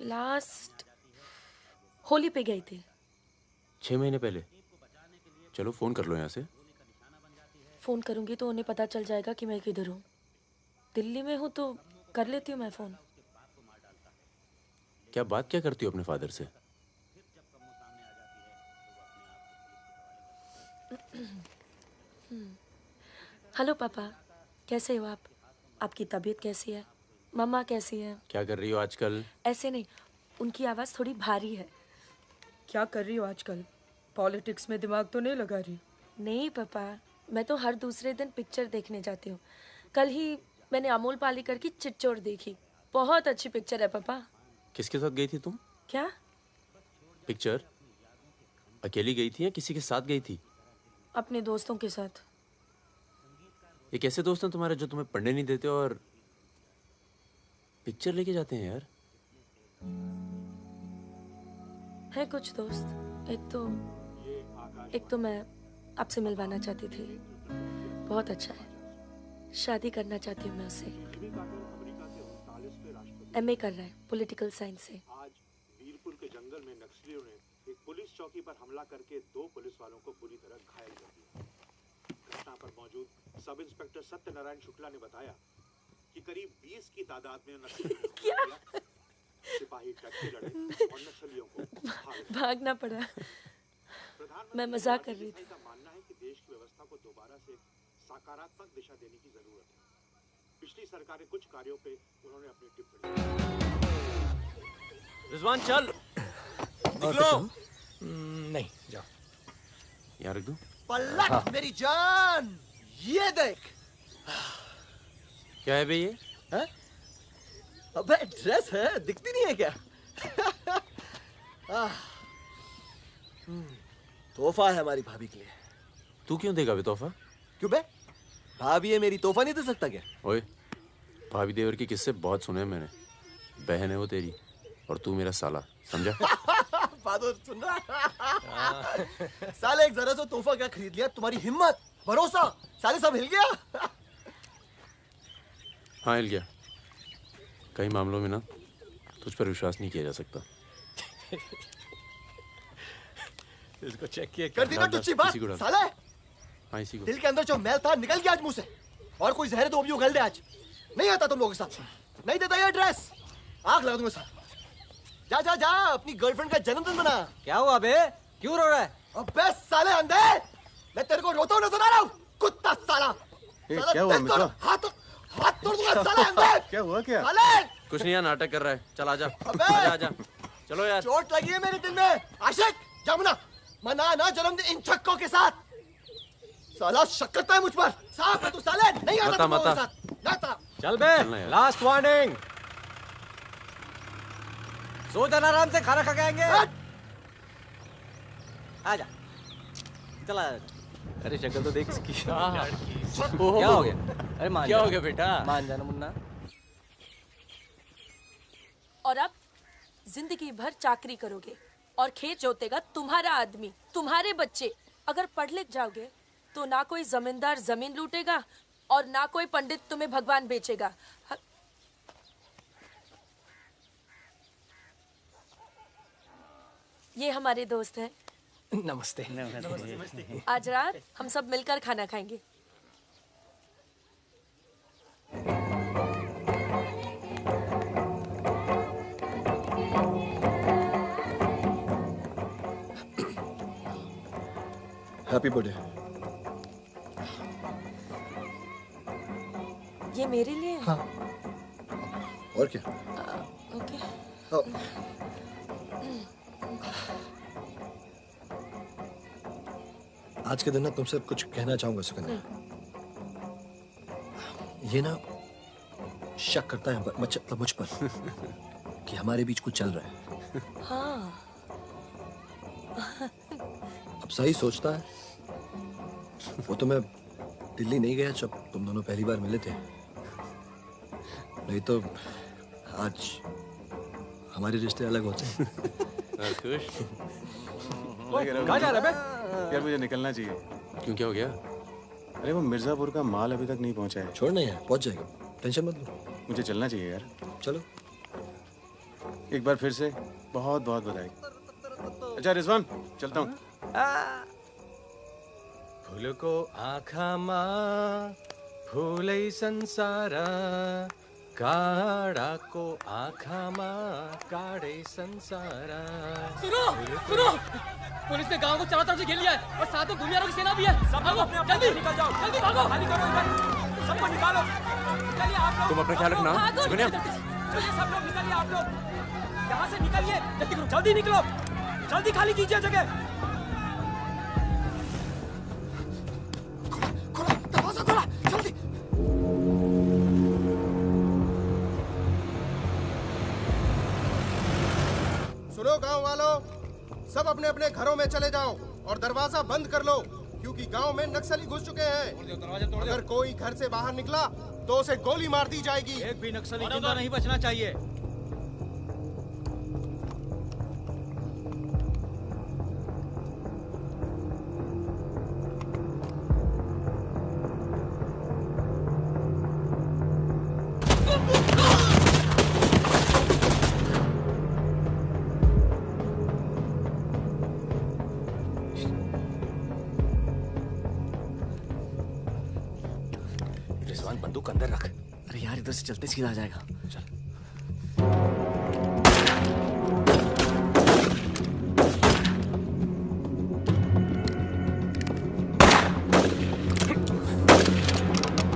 लास्ट होली पे गई थी। 6 महीने पहले। चलो फोन कर लो यहाँ से। फोन करूंगी तो उन्हें पता चल जाएगा कि मैं किधर हूँ। दिल्ली में हूँ तो कर लेती हूँ मैं फोन। क्या बात क्या करती हो अपने फादर से? हेलो पापा, कैसे हो आप? आपकी तबीयत कैसी है? मम्मा कैसी है? क्या कर रही हो आजकल? ऐसे नहीं, उनकी आवाज़ थोड़ी भारी है। क्या कर रही हो आजकल? पॉलिटिक्स में दिमाग तो नहीं लगा रही? नहीं पापा, मैं तो हर दूसरे दिन पिक्चर देखने जाती हूँ। कल ही मैंने अमोल पालेकर की चिट्चोर देखी। बहुत अच्छी पिक्चर है पापा। किसके साथ गई थी तुम? क्या? पिक्चर अकेली गई थी या किसी के साथ गई थी? अपने दोस्तों के साथ। ये कैसे दोस्त हैं तुम्हारे जो तुम्हें पढ़ने नहीं देते और पिक्चर लेके जाते हैं यार? है कुछ दोस्त। एक तो मैं आपसे मिलवाना चाहती थी। बहुत अच्छा है। शादी करना चाहती हूँ मैं उससे। MA कर रहा है पॉलिटिकल साइंस से। आज वीरपुर के जंगल में नक्सलियों ने एक पुलिस चौकी पर हमला करके 2 पुलिस वालों को बुरी तरह घायल कर दिया। घटना पर मौजूद सब इंस्पेक्टर सत्यनारायण शुक्ला ने बताया कि करीब 20 की तादाद में नक्सलियों सिपाही टक्के लड़े और नक्सलियों को भागना पड़ा। मैं मजाक कर रही थी। का मानना है कि देश की व्यवस्था को दोबारा से सकारात्मक दिशा देने की जरूरत है। पिछली सरकार के कुछ कार्यों पे उन्होंने अपनी टिप्पणी। रिजवान चल निकलो। नहीं जाओ। यहाँ रख दूं? पलट मेरी जान, ये देख। क्या है बे ये? है? अबे ड्रेस है, दिखती नहीं है क्या? तोहफा है हमारी भाभी के लिए। तू क्यों देगा बे तोहफा? क्यों बे? भाभी है मेरी, तोहफा नहीं दे सकता क्या? ओए, भाभी देवर के किस्से बहुत सुने हैं मैंने। बहन है वो तेरी और तू मेरा साला, समझा? बहादुर सुन रहा? साले एक जरा सा तोहफा क्या खरीद लिया? तुम्हारी हिम्मत, भरोसा, साले सब हिल गया। हाँ हिल गया। कई मामलों में ना तुझ पर विश्वास नहीं किया जा सकता। इसको चेक किया कर दी ना तुझी बात साले। हाँ इसी को। दिल के अंदर जो मैल था निकल गया आज मुंह से। और कोई जहर तो भी उगल दे आज। नहीं आता तुम लोगों के साथ। नहीं देता ये ड्रेस। आग लगा दूंगा साथ। जा जा जा अपनी गर्लफ्रेंड का जन्मदिन मना। क्या हुआ बे? क्यों रो रहा है? अबे साले अंधे, मैं तेरे को रोता हुआ नजर आ रहा हूँ। कुत्ता साला। क्या हुआ मित्रा? हाथ तोड़ दूंगा साले अंधे। क्या हुआ क्या? साले कुछ नहीं यार, नाटक कर रहा है। चल आजा आजा। चलो यार। चोट लगी है मेरे दिल में। आशिक जमुना मना ना जन्मदिन इन छक्कों के साथ। साला शक करता है मुझ पर। साफ है तू साले। नहीं आता तुम लोगों के साथ। नाता। चल बे, लास्ट वार्निंग। सो जाना आराम से, खाना खा के आएंगे। आजा चला। अरे शक्ल तो देख इसकी। क्या हो गया? अरे मान क्या जा। हो गया बेटा? मान जाना मुन्ना। और अब जिंदगी भर चाकरी करोगे और खेत जोतेगा तुम्हारा आदमी, तुम्हारे बच्चे। अगर पढ़ लिख जाओगे तो ना कोई जमींदार जमीन लूटेगा और ना कोई पंडित तुम्हें भगवान बेचेगा। ये हमारे दोस्त हैं। नमस्ते। आज रात हम सब मिलकर खाना खाएंगे। Happy birthday. ये मेरे लिए है? हाँ। और क्या? ओके। आज के दिन ना तुमसे कुछ कहना चाहूंगा सुकन्या। ये ना शक करता है मतलब मुझ पर कि हमारे बीच कुछ चल रहा है। हाँ। अब सही सोचता है। वो तो मैं दिल्ली नहीं गया जब तुम दोनों पहली बार मिले थे। नहीं तो आज हमारे रिश्ते अलग होते हैं। खुश? कहाँ जा रहा है बे? यार मुझे निकलना चाहिए। क्यों, क्या हो गया? अरे वो मिर्जापुर का माल अभी तक नहीं पहुंचा है। छोड़ना यार, पहुंच जाएगा, टेंशन मत लो। मुझे चलना चाहिए यार। चलो। एक बार फिर से बहुत बहुत बधाई। अच्छा रिजवान, चलता हूँ। फूलको आँखामा फूलै संसार, काडाको आँखामा काडै संसार। सुनो सुनो, पुलिस ने गांव को चारों तरफ से घेर लिया है और साथ में भूमियारों की सेना भी है। सब भागो, जल्दी निकल जाओ, जल्दी भागो, खाली करो इधर, सबको निकालो। चलिए आप लोग, तुम अपना ख्याल रखना। चलिए सब लोग निकलिए, आप लोग यहाँ से निकलिए, जल्दी करो, जल्दी निकलो, जल्दी खाली कीजिए जगह। दरवाजा खोला, जल्दी। सुनो गांव वालों, सब अपने अपने घरों में चले जाओ और दरवाजा बंद कर लो, क्योंकि गांव में नक्सली घुस चुके हैं। अगर कोई घर से बाहर निकला तो उसे गोली मार दी जाएगी। एक भी नक्सली जिंदा नहीं बचना चाहिए। रिजवान बंदूक अंदर रख। अरे यार इधर से चलते सीधा आ जाएगा। चल।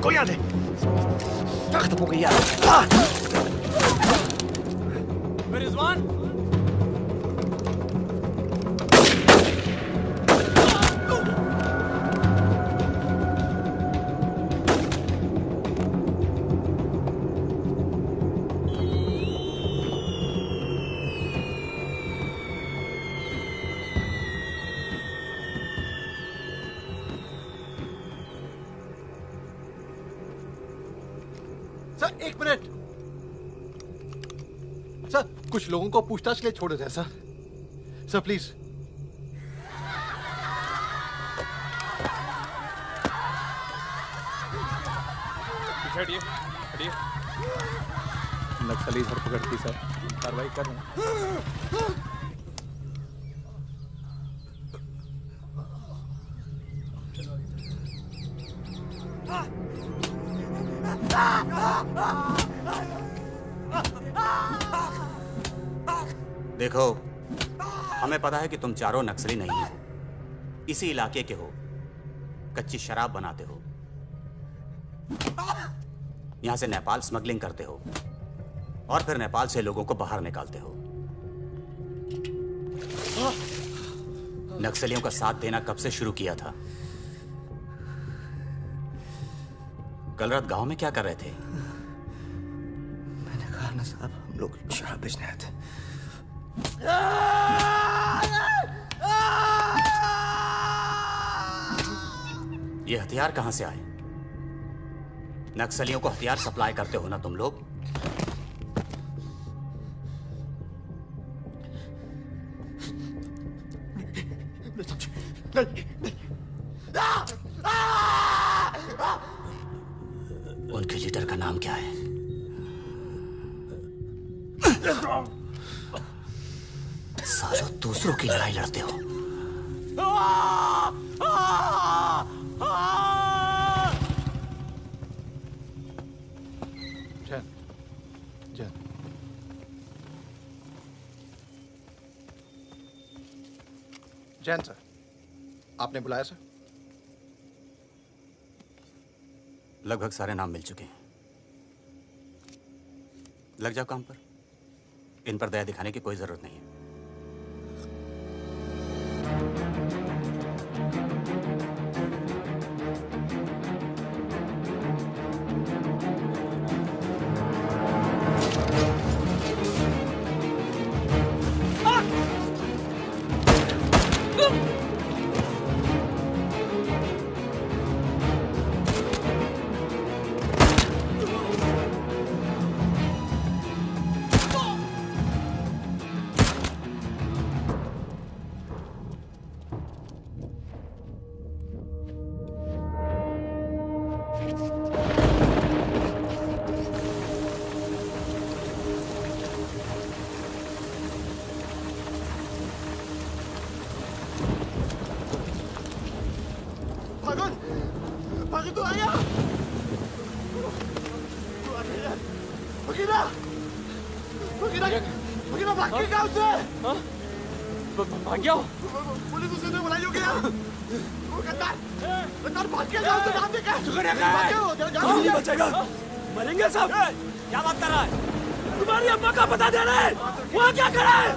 कोई याद है? क्या खत्म हो गई यार? रिजवान सर एक मिनट। सर कुछ लोगों को पूछताछ के लिए छोड़ देते हैं सर। Sir please. हटिए, हटिए। नक्सली धरपकड़ की सर, कार्रवाई कर रहे हैं। देखो, हमें पता है कि तुम चारों नक्सली नहीं हो, इसी इलाके के हो, कच्ची शराब बनाते हो, यहां से नेपाल स्मगलिंग करते हो और फिर नेपाल से लोगों को बाहर निकालते हो। नक्सलियों का साथ देना कब से शुरू किया था? कल रात गांव में क्या कर रहे थे? मैंने कहा ना साहब, हम लोग शराब बेचने आए थे। ये हथियार कहां से आए? नक्सलियों को हथियार सप्लाई करते हो ना तुम लोग? उनके लीडर का नाम क्या है? सालों दूसरों की लड़ाई लड़ते हो। जैन सर, आपने बुलाया सर? लगभग सारे नाम मिल चुके हैं। लग जाओ काम पर। इन पर दया दिखाने की कोई जरूरत नहीं है। भाग गया? पुलिस उसे तो बुलाई होगी यार। वो गद्दार भाग गया गांव से, नाम देखा? नहीं बचेगा, मरेंगे सब। क्या बात कर रहा है? तुम्हारी अम्मा का पता दे रहे हैं, वहाँ क्या कर रहा है?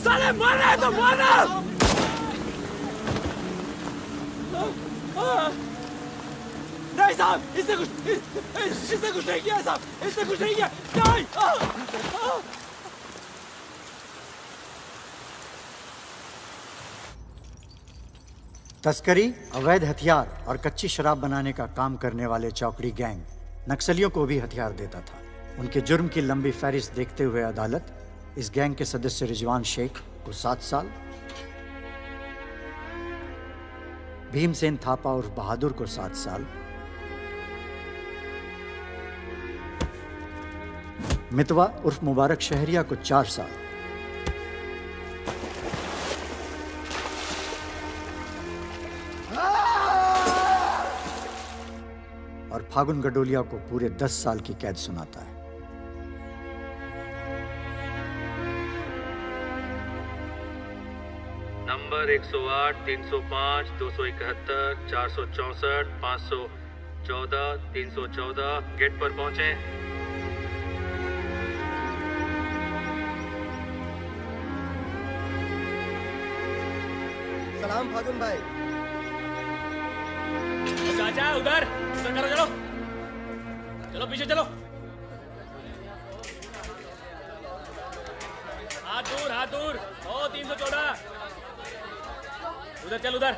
साले मर रहे हैं तो मारना। नहीं साहब, इसने कुछ नहीं किया साहब, इसने कुछ नहीं किया। नहीं। तस्करी, अवैध हथियार और कच्ची शराब बनाने का काम करने वाले चौकड़ी गैंग नक्सलियों को भी हथियार देता था। उनके जुर्म की लंबी फहरिस्त देखते हुए अदालत इस गैंग के सदस्य रिजवान शेख को 7 साल, भीमसेन थापा उर्फ बहादुर को 7 साल, मितवा उर्फ मुबारक शहरिया को 4 साल और फागुन गडोलिया को पूरे 10 साल की कैद सुनाता है। नंबर 108, 305, 271, 464, 514, 314 गेट पर पहुंचे। सलाम फागुन भाई। चाचा उधर करो, चलो चलो पीछे चलो। हाथ दूर। ओ 314 उधर चल, उधर।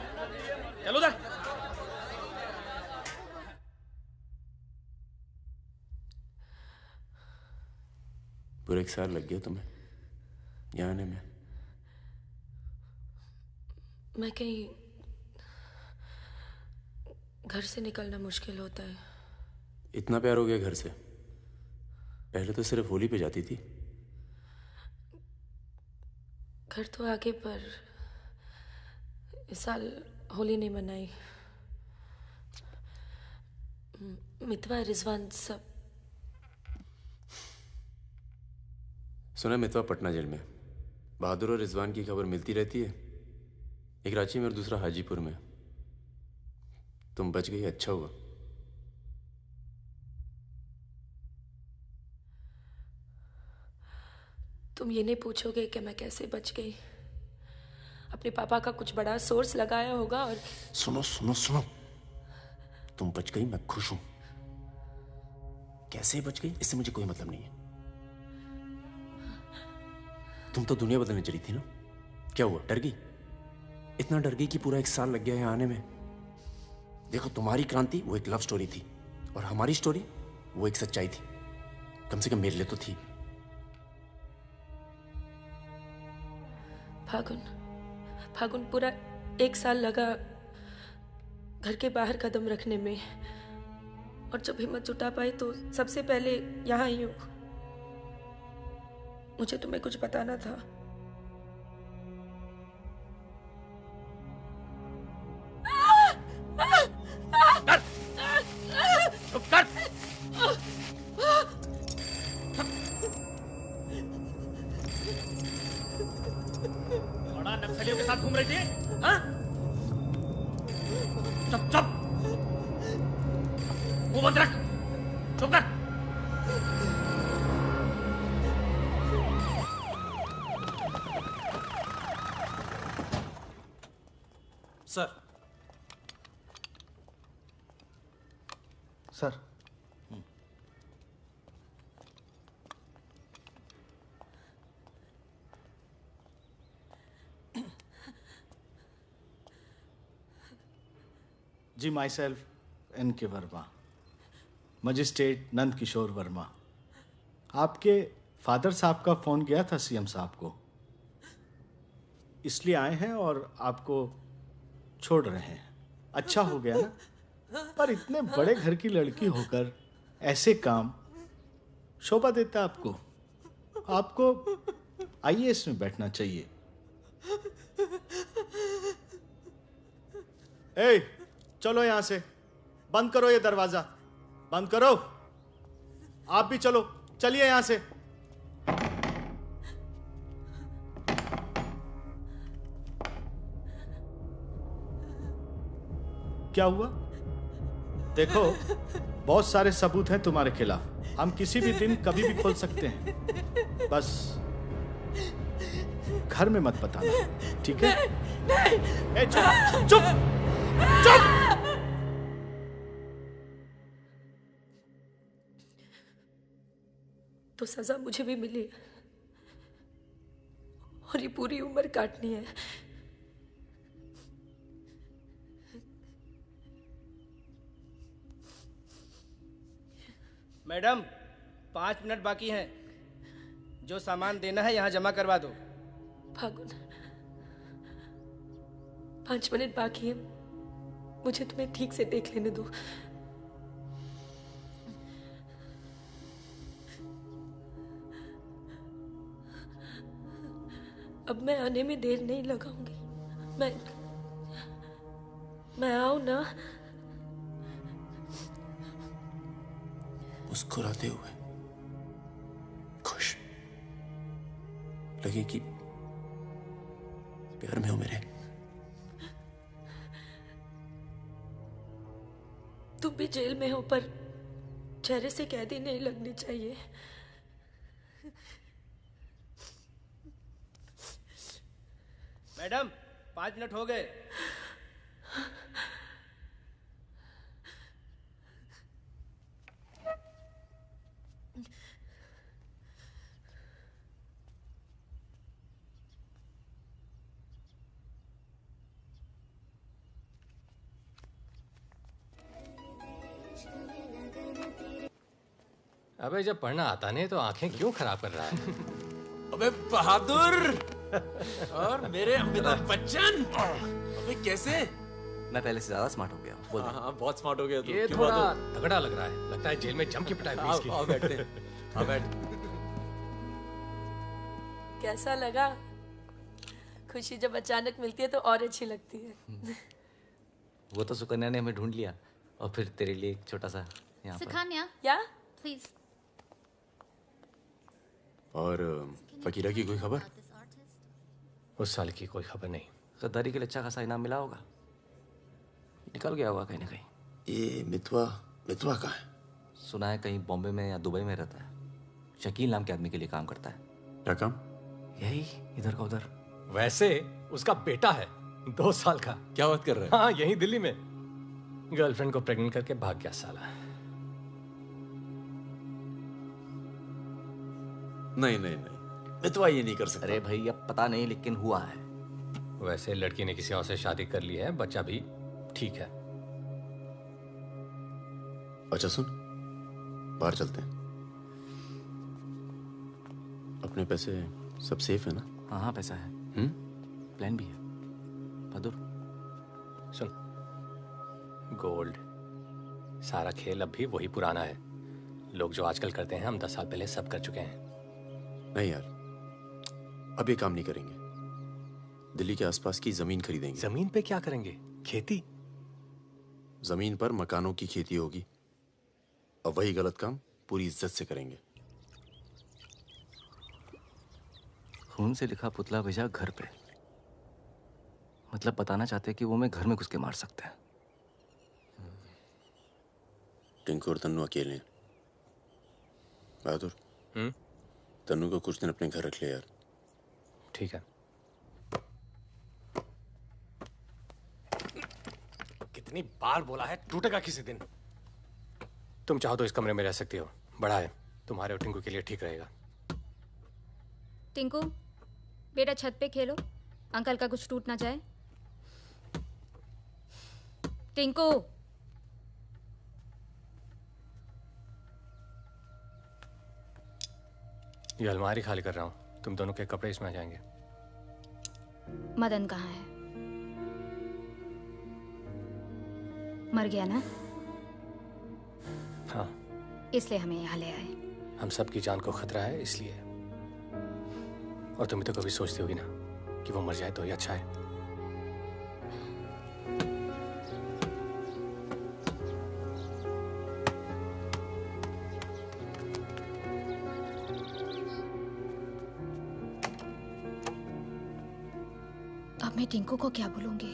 पूरे 1 साल लग गया तुम्हें यहाँ आने में? मैं कहीं घर से निकलना मुश्किल होता है। इतना प्यार हो गया घर से? पहले तो सिर्फ होली पे जाती थी। घर तो आगे, पर इस साल होली नहीं मनाई। मितवा, रिजवान सब। सुना मितवा पटना जेल में। बहादुर और रिजवान की खबर मिलती रहती है, एक रांची में और दूसरा हाजीपुर में। तुम बच गई, अच्छा हुआ। तुम ये नहीं पूछोगे कि मैं कैसे बच गई? अपने पापा का कुछ बड़ा सोर्स लगाया होगा और सुनो सुनो सुनो, तुम बच गई, मैं खुश हूं। कैसे बच गई इससे मुझे कोई मतलब नहीं है। तुम तो दुनिया बदलने चली थी ना, क्या हुआ, डर गई? इतना डर गई कि पूरा 1 साल लग गया है आने में। देखो, तुम्हारी क्रांति वो एक लव स्टोरी थी और हमारी स्टोरी वो एक सच्चाई थी। कम से कम मेरे लिए तो थी। फागुन पूरा 1 साल लगा घर के बाहर कदम रखने में, और जब हिम्मत जुटा पाई तो सबसे पहले यहाँ आई हूँ। मुझे तुम्हें कुछ बताना था। चुप कर। बड़ा नक्सलियों के साथ घूम रही थी, हाँ? चुप चुप, मुंह बंद रख, चुप कर। Sir. Sir, ji, myself N.K. Verma, magistrate Nand Kishore Verma. आपके फादर साहब का फ़ोन गया था सीएम साहब को, इसलिए आए हैं और आपको छोड़ रहे हैं। अच्छा हो गया ना, पर इतने बड़े घर की लड़की होकर ऐसे काम शोभा देता आपको। आपको IAS में बैठना चाहिए। ए, चलो यहां से, बंद करो ये दरवाजा, बंद करो। आप भी चलो, चलिए यहां से। क्या हुआ? देखो, बहुत सारे सबूत हैं तुम्हारे खिलाफ। हम किसी भी दिन कभी भी खोल सकते हैं। बस घर में मत बताना, ठीक है? ए, चुप चुप चुप। तो सजा मुझे भी मिली है और ये पूरी उम्र काटनी है। मैडम, 5 मिनट बाकी हैं। जो सामान देना है यहाँ जमा करवा दो। फागुन, 5 मिनट बाकी है, मुझे तुम्हें ठीक से देख लेने दो। अब मैं आने में देर नहीं लगाऊंगी। मैं आऊं ना? मुस्कुराते हुए, खुश, लगे कि प्यार में हो मेरे। तुम भी जेल में हो, पर चेहरे से कैदी नहीं लगनी चाहिए। मैडम, 5 मिनट हो गए। अबे जब पढ़ना आता नहीं तो आंखें क्यों खराब कर रहा है? अबे बहादुर और मेरे अमिताभ बच्चन, अबे कैसे? मैं पहले से ज्यादा स्मार्ट हो गया। बोल दे। हाँ, बहुत स्मार्ट हो गया तू। ये क्यों थोड़ा बहादुर? तगड़ा लग रहा है। लगता है जेल में जम के पिटाई हुई इसकी। आओ बैठते हैं। हाँ बैठ। कैसा लगा? खुशी जब अचानक मिलती है तो और अच्छी लगती है। वो तो सुकन्या ने हमें ढूंढ लिया और फिर तेरे लिए एक छोटा सा यहाँ पर। सुकन्या, या प्लीज। और फकीरा की कोई खबर? उस साल की कोई खबर नहीं। गद्दारी के लिए अच्छा खासा इनाम मिला होगा, निकल गया होगा कहीं ना कहीं। ये मितवा कहाँ है? सुना है कहीं बॉम्बे में या दुबई में रहता है। शकील नाम के आदमी के लिए काम करता है। क्या काम? यही इधर का उधर। वैसे उसका बेटा है 2 साल का। क्या बात कर रहे हैं? हाँ, यही दिल्ली में गर्लफ्रेंड को प्रेग्नेंट करके भाग गया साला। नहीं, मितवा ये नहीं कर सकता। अरे भाई अब पता नहीं, लेकिन हुआ है। वैसे लड़की ने किसी और से शादी कर ली है, बच्चा भी ठीक है। अच्छा सुन, बाहर चलते हैं। अपने पैसे सब सेफ है ना? हाँ पैसा है। प्लान भी है। बहादुर सुन, गोल्ड सारा खेल अब भी वही पुराना है। लोग जो आजकल करते हैं हम 10 साल पहले सब कर चुके हैं। नहीं यार, अब ये काम नहीं करेंगे। दिल्ली के आसपास की जमीन खरीदेंगे। जमीन पे क्या करेंगे? खेती? जमीन पर मकानों की खेती होगी और वही गलत काम पूरी इज्जत से करेंगे। खून से लिखा पुतला भेजा घर पे, मतलब बताना चाहते हैं कि वो मैं घर में घुस के मार सकते हैं। टिंकू और तन्नू अकेले हैं। बहादुर, तन्नू को कुछ दिन अपने घर रख ले यार। ठीक है। कितनी बार बोला है, टूटेगा किसी दिन। तुम चाहो तो इस कमरे में रह सकती हो, बड़ा है, तुम्हारे और टिंकू के लिए ठीक रहेगा। टिंकू बेटा छत पे खेलो, अंकल का कुछ टूट ना जाए। टिंकू ये अलमारी खाली कर रहा हूँ, तुम दोनों के कपड़े इसमें आ जाएंगे। मदन कहाँ है? मर गया ना? हाँ, इसलिए हमें यहाँ ले आए। हम सबकी जान को खतरा है इसलिए। और तुम तो कभी सोचती होगी ना कि वो मर जाए तो ही अच्छा है। अब मैं टिंकू को क्या बोलूंगी?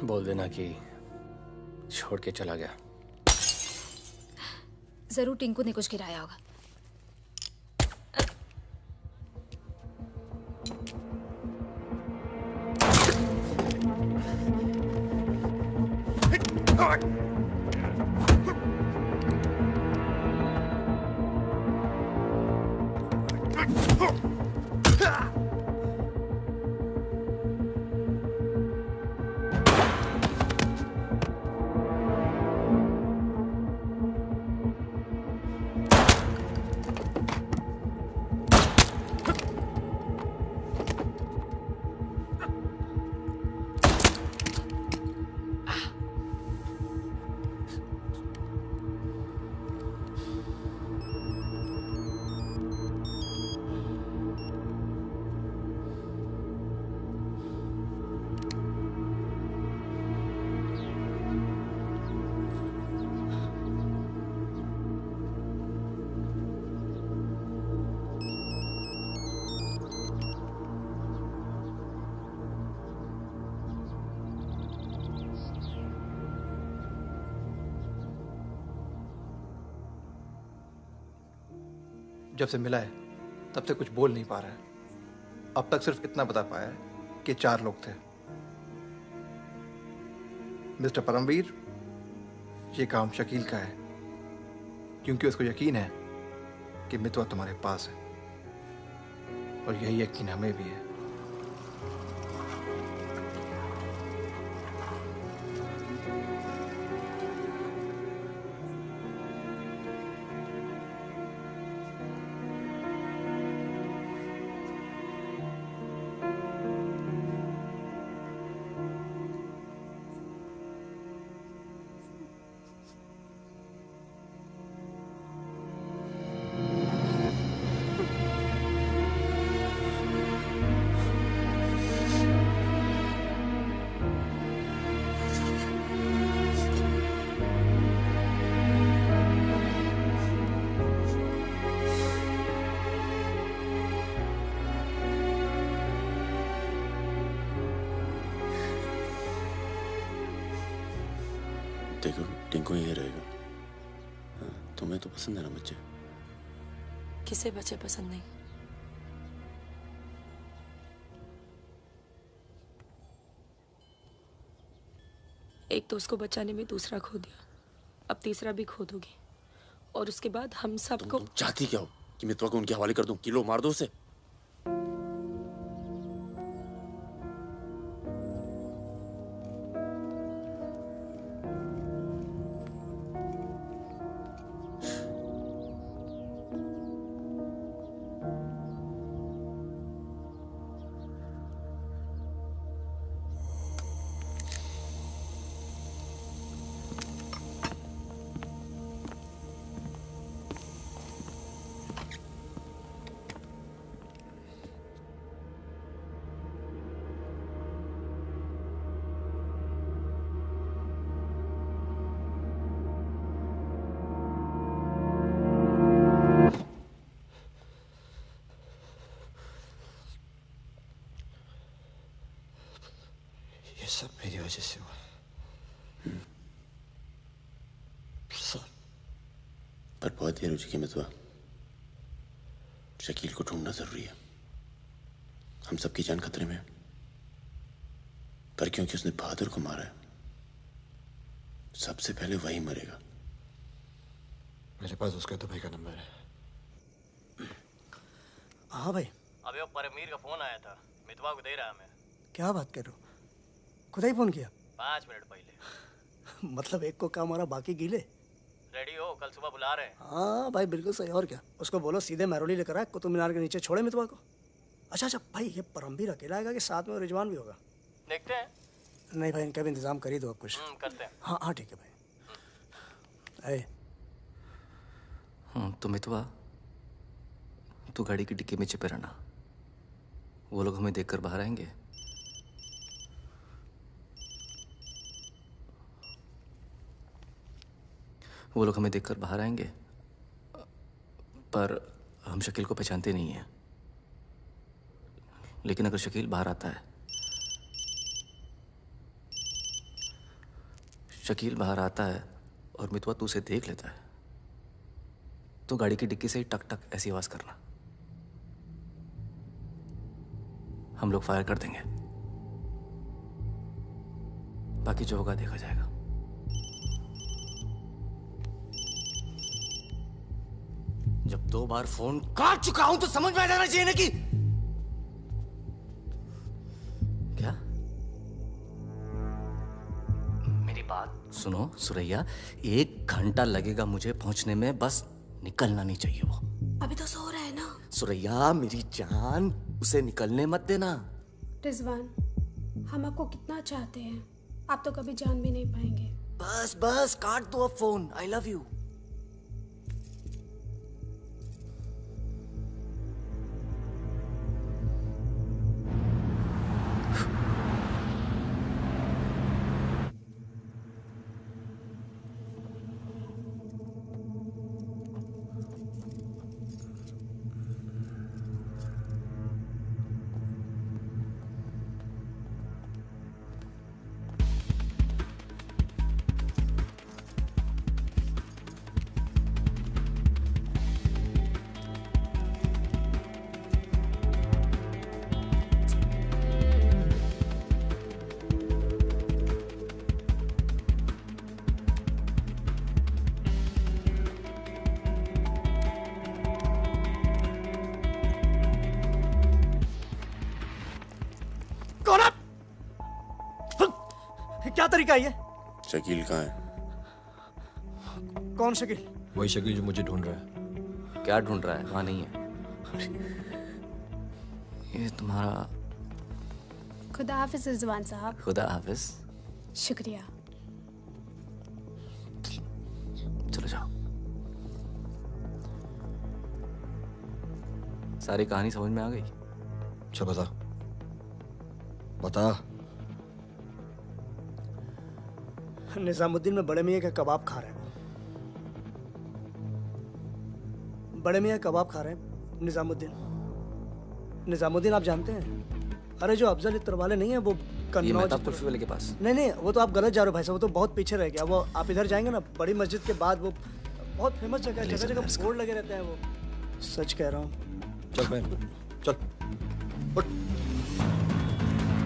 बोल देना कि छोड़ के चला गया। जरूर टिंकू ने कुछ गिराया होगा। जब से मिला है तब से कुछ बोल नहीं पा रहा है। अब तक सिर्फ इतना बता पाया है कि 4 लोग थे। मिस्टर परमवीर, ये काम शकील का है क्योंकि उसको यकीन है कि मितवा तुम्हारे पास है और यही यकीन हमें भी है। टिंकू यहीं रहेगा। हाँ, तुम्हें तो पसंद है ना बच्चे? किसे बच्चे पसंद नहीं? एक तो उसको बचाने में दूसरा खो दिया, अब तीसरा भी खो दोगी, और उसके बाद हम सबको। तुम चाहती क्या हो कि मितवा को उनके हवाले कर दूं? किलो मार दो उसे। ये सब मेरी वजह से हुआ। सब। पर बहुत देर हो चुकी है मितवा। शकील को ढूंढना जरूरी है। हम सबकी जान खतरे में है। पर क्योंकि उसने बहादुर को मारा है, सबसे पहले वही मरेगा। मेरे पास उसका दुबई का नंबर है। हाँ भाई। अबे वो परमीर का फोन आया था, मितवा को दे रहा है हमें। क्या बात कर रहे हो? खुदा ही फोन किया? 5 मिनट पहले। मतलब एक को काम हमारा बाकी गीले। रेडी हो, कल सुबह बुला रहे हैं। हाँ भाई बिल्कुल सही। और क्या, उसको बोलो सीधे महरौली लेकर आए, कुतुब मीनार के नीचे छोड़े मितवा को। अच्छा भाई, ये परमवीर अकेला आएगा कि साथ में रिजवान भी होगा? देखते हैं। नहीं भाई, इनका भी इंतजाम कर ही दो आप कुछ। करते हैं। हाँ हाँ ठीक है भाई। तो मितवा, तू गाड़ी की डिक्की में छिपे रहना। वो लोग हमें देखकर बाहर आएंगे। वो लोग हमें देखकर बाहर आएंगे, पर हम शकील को पहचानते नहीं हैं। लेकिन अगर शकील बाहर आता है, शकील बाहर आता है और मितवा तू उसे देख लेता है, तो गाड़ी की डिक्की से ही टक टक ऐसी आवाज करना। हम लोग फायर कर देंगे, बाकी जो होगा देखा जाएगा। जब 2 बार फोन काट चुका हूं तो समझ में आ जाना चाहिए ना कि क्या। मेरी बात सुनो सुरैया, 1 घंटा लगेगा मुझे पहुंचने में, बस निकलना नहीं चाहिए वो। अभी तो सो रहा है ना। सुरैया मेरी जान, उसे निकलने मत देना। रिजवान, हम आपको कितना चाहते हैं, आप तो कभी जान भी नहीं पाएंगे। बस बस काट दो अब फोन। I love you. क्या तरीका है ये? शकील कहाँ है? कौन शकील? वही शकील जो मुझे ढूंढ रहा है। क्या ढूंढ रहा है? वहां नहीं है। ये तुम्हारा। खुदा हाफिज रिजवान साहब। खुदा हाफिज। शुक्रिया। चलो जाओ। सारी कहानी समझ में आ गई? अच्छा बता बता। निजामुद्दीन में बड़े मियाँ का कबाब खा रहे हैं। बड़े मियाँ कबाब खा रहे हैं। निजामुद्दीन आप जानते हैं? अरे जो अफजल इत्र वाले नहीं है, वो ये मेहताब कुल्फी वाले के पास। नहीं नहीं, वो तो आप गलत जा रहे हो भाई साहब, वो तो बहुत पीछे रह गया। वो आप इधर जाएंगे ना, बड़ी मस्जिद के बाद वो बहुत फेमस जगह है, जगह जगह बोर्ड लगे रहते हैं। वो सच कह रहा हूँ। चल बहन, चल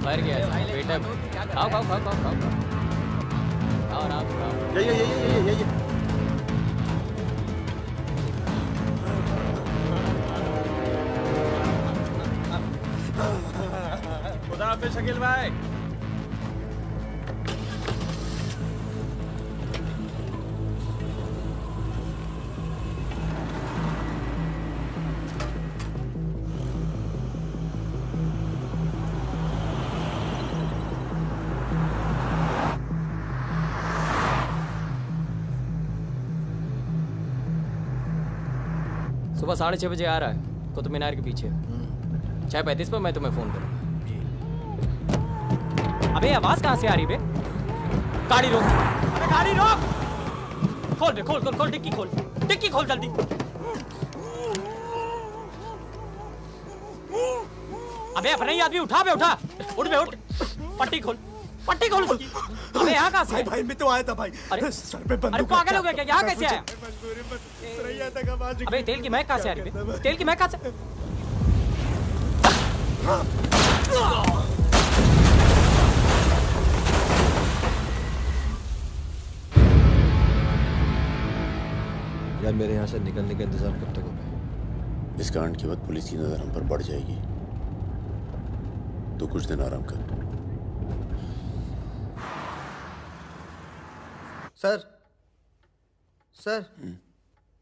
बाहर गया बेटा। खाओ खाओ खाओ खाओ खाओ और आप ये खुदा हाफिज शकील भाई। सुबह 6:30 बजे आ रहा है कुतुब मीनार के पीछे। 6:35 पर मैं तुम्हें फोन करूँगा। अबे आवाज कहाँ से आ रही बे? गाड़ी रोक, अबे गाड़ी रोक। खोल बे, खोल खोल खोल, डिक्की खोल, डिक्की खोल जल्दी। अबे अपना ही आदमी, उठा बे उठा, उठ बे उठ, पट्टी खोल, पट्टी खोल उसकी। अबे यहाँ कहाँ से? भाई मैं तो आया था भाई। अरे सर पे बंदूक। अरे पागल हो गया क्या? यहाँ कैसे आया? अबे अबे तेल की महक कहाँ से आ रही बे? तेल की महक कहाँ से? यार मेरे यहाँ से निकलने का इंतजाम कब तक होगा? इस कांड के बाद पुलिस की नजर हम पर बढ़ जाएगी। तो कुछ दिन आराम कर। सर सर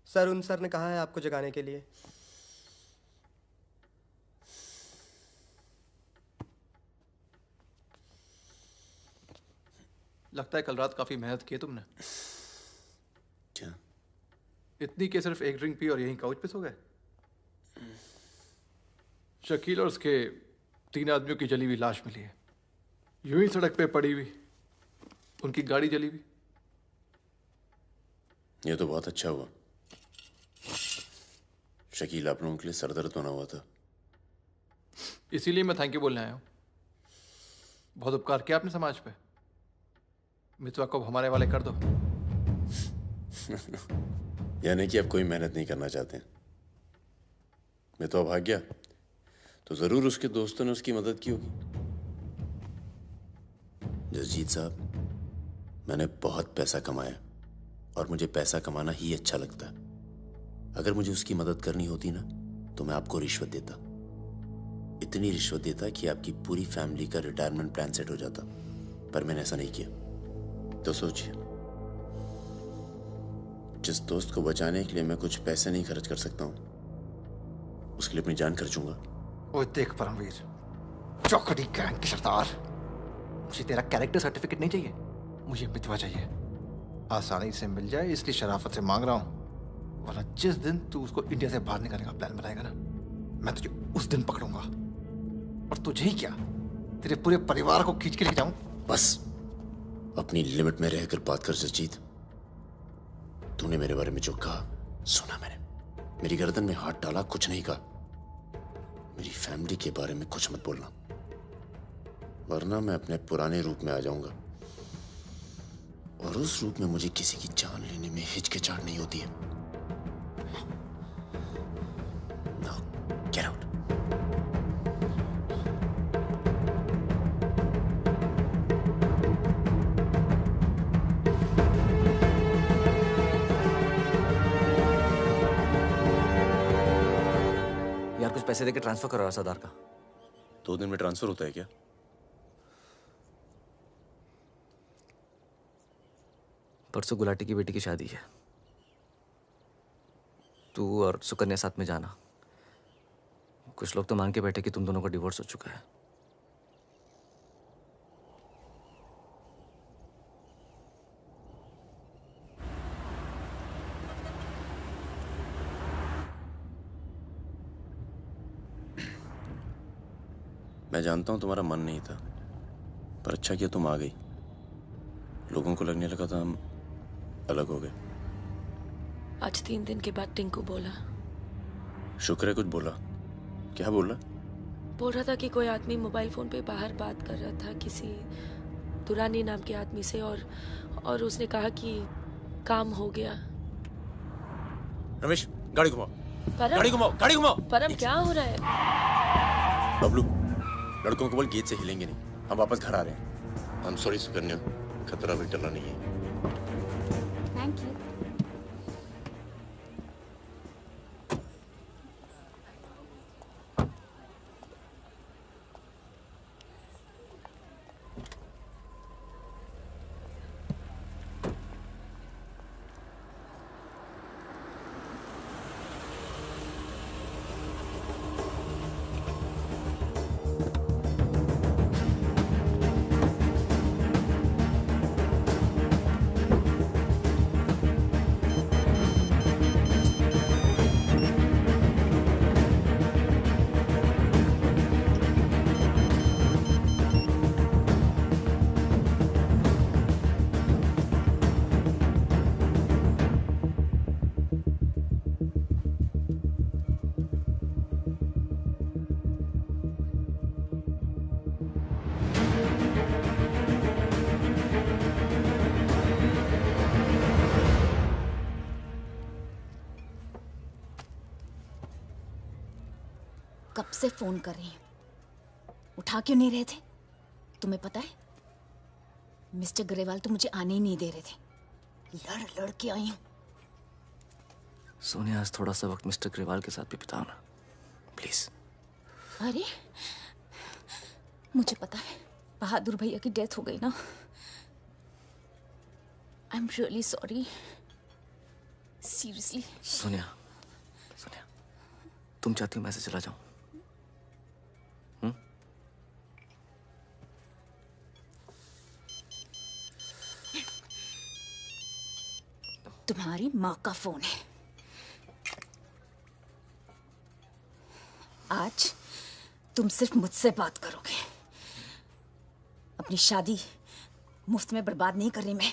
सर उन सर ने कहा है आपको जगाने के लिए। लगता है कल रात काफी मेहनत की है तुमने। क्या? इतनी कि सिर्फ एक ड्रिंक पी और यहीं काउच पे सो गए? शकील और उसके 3 आदमियों की जली हुई लाश मिली है, यूं ही सड़क पे पड़ी हुई। उनकी गाड़ी जली हुई। ये तो बहुत अच्छा हुआ। शकील आप लोगों के लिए सरदर्द बना हुआ था। इसीलिए मैं थैंक यू बोलने आया हूँ। बहुत उपकार किया आपने समाज पे। मितवा को हमारे वाले कर दो। यानी कि आप कोई मेहनत नहीं करना चाहते। मितवा भाग गया तो जरूर उसके दोस्तों ने उसकी मदद की होगी। जसजीत साहब, मैंने बहुत पैसा कमाया और मुझे पैसा कमाना ही अच्छा लगता है। अगर मुझे उसकी मदद करनी होती ना तो मैं आपको रिश्वत देता, इतनी रिश्वत देता कि आपकी पूरी फैमिली का रिटायरमेंट प्लान सेट हो जाता। पर मैंने ऐसा नहीं किया। तो सोचिए, जिस दोस्त को बचाने के लिए मैं कुछ पैसे नहीं खर्च कर सकता हूं, उसके लिए अपनी जान खर्चूंगा। ओए देख परमवीर, चौकड़ी गैंग के सरदार, मुझे तेरा कैरेक्टर सर्टिफिकेट नहीं चाहिए, मुझे मितवा चाहिए। आसानी से मिल जाए इसलिए शराफत से मांग रहा हूं, वरना जिस दिन तू उसको इंडिया से बाहर निकालने का प्लान बनाएगा ना, मैं तुझे उस दिन पकड़ूंगा। और तुझे ही क्या, तेरे पूरे परिवार को खींच के लेके जाऊं। बस अपनी लिमिट में रहकर बात कर जसजीत। तूने मेरे बारे में जो कहा सुना मैंने, मेरी गर्दन में हाथ डाला, कुछ नहीं कहा। मेरी फैमिली के बारे में कुछ मत बोलना, वरना मैं अपने पुराने रूप में आ जाऊंगा और उस रूप में मुझे किसी की जान लेने में हिचकिचाहट नहीं होती है। Now, get out. यार कुछ पैसे देके ट्रांसफर करो सरदार का। 2 दिन में ट्रांसफर होता है क्या? परसों गुलाटी की बेटी की शादी है, तू और सुकन्या साथ में जाना। कुछ लोग तो मान के बैठे कि तुम दोनों का डिवोर्स हो चुका है। मैं जानता हूं तुम्हारा मन नहीं था, पर अच्छा किया तुम आ गई। लोगों को लगने लगा था हम अलग हो गए। आज 3 दिन के बाद टिंकू बोला। शुक्र है कुछ बोला। क्या बोला? बोल रहा था कि कोई आदमी मोबाइल फोन पे बाहर बात कर रहा था किसी दुरानी नाम के आदमी से और उसने कहा कि काम हो गया। रमेश गाड़ी घुमाओ, परम, गाड़ी घुमाओ, गाड़ी घुमाओ। परम क्या हो रहा है? बबलू, लड़कों को बोल गेट से हिलेंगे नहीं, हम वापस घर आ रहे हैं। आई एम सॉरी सुकन्या, खतरा भी टला नहीं है। Thank you. कब से फोन कर रही हूँ, उठा क्यों नहीं रहे थे? तुम्हें पता है मिस्टर ग्रेवाल तो मुझे आने ही नहीं दे रहे थे, लड़ लड़ के आई हूँ। सोनिया, आज थोड़ा सा वक्त मिस्टर ग्रेवाल के साथ भी बिताओ ना, प्लीज। अरे मुझे पता है बहादुर भैया की डेथ हो गई ना। I am really sorry, seriously. Sonia, Sonia, तुम चाहती हो मैं से चला जाऊं? तुम्हारी माँ का फोन है। आज तुम सिर्फ मुझसे बात करोगे। अपनी शादी मुफ्त में बर्बाद नहीं कर रही मैं।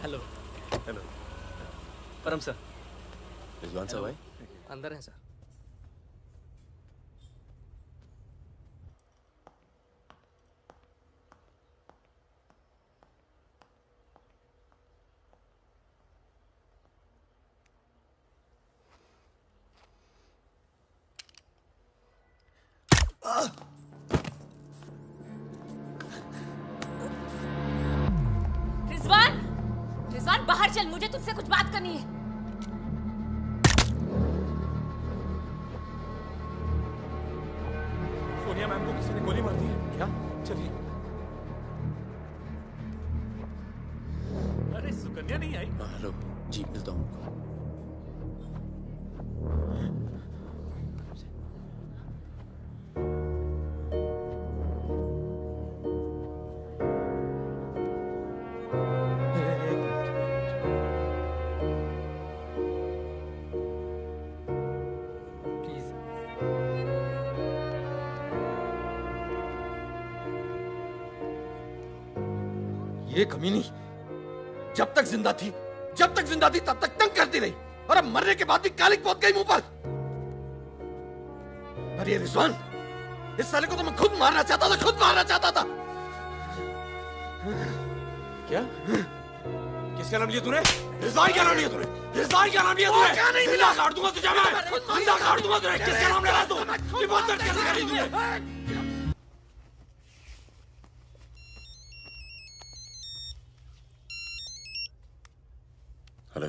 हेलो। हेलो परम सर। रिजवान साहब आए? अंदर हैं सर। रिजवान, रिजवान बाहर चल, मुझे तुझसे कुछ बात करनी है। सोनिया मैम को किसी ने गोली मार दी है। क्या? चलिए। अरे सुकन्या नहीं आई? हेलो जी, मिलता हूँ। ये कमीनी जब तक जिंदा थी तब तक तंग करती रही, और अब मरने के बाद भी कालिक पहुंच गई मुंह पर। अरे ये रिजवान, इस साले को तो मैं खुद मारना चाहता था। क्या? किसका नाम लिया तूने? रिजवान क्या नाम लिया तूने? क्या नहीं मिला? काट दूंगा तुझे मैं, जिंदा काट दूंगा तुझे। किसका नाम लगा तू? ये बहुत दर्द कैसे करी तूने? हेलो।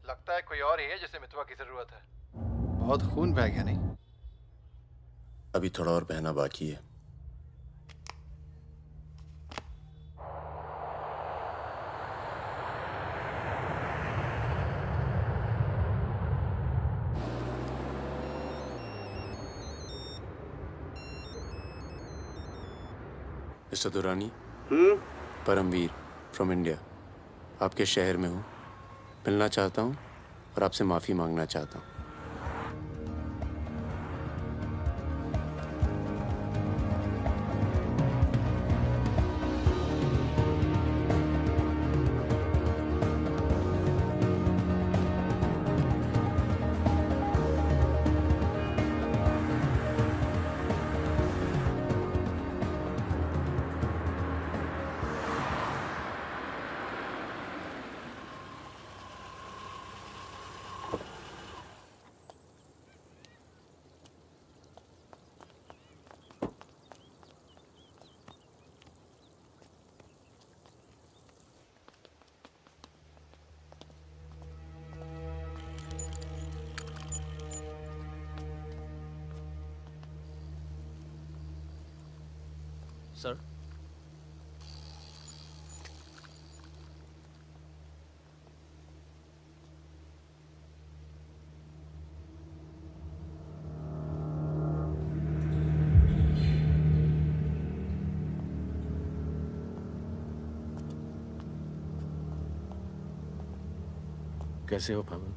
लगता है कोई और ही है जिसे मितवा की जरूरत है। बहुत खून बह गया नहीं? अभी थोड़ा और बहना बाकी है। Mister Durrani, Paramvir from India, आपके शहर में हूँ, मिलना चाहता हूँ और आपसे माफ़ी मांगना चाहता हूँ। सर, कैसे हो फागुन?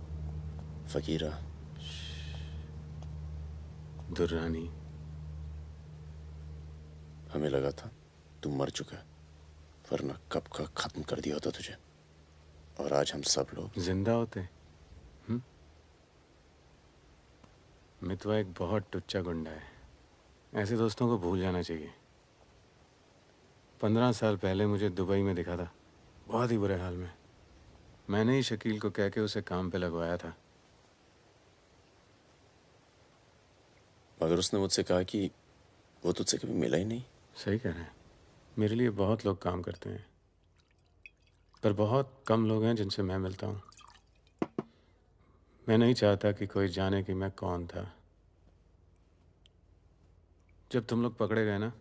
फकीरा, दुर्रानी, हमें लगा था तू मर चुका है, वरना कब का खत्म कर दिया होता तुझे। और आज हम सब लोग जिंदा होते। मितवा एक बहुत टुच्चा गुंडा है, ऐसे दोस्तों को भूल जाना चाहिए। 15 साल पहले मुझे दुबई में दिखा था, बहुत ही बुरे हाल में। मैंने ही शकील को कह के उसे काम पे लगवाया था। मगर उसने मुझसे कहा कि वो तुझसे कभी मिला ही नहीं। सही कह रहे हैं, मेरे लिए बहुत लोग काम करते हैं, पर बहुत कम लोग हैं जिनसे मैं मिलता हूँ। मैं नहीं चाहता कि कोई जाने कि मैं कौन था। जब तुम लोग पकड़े गए ना,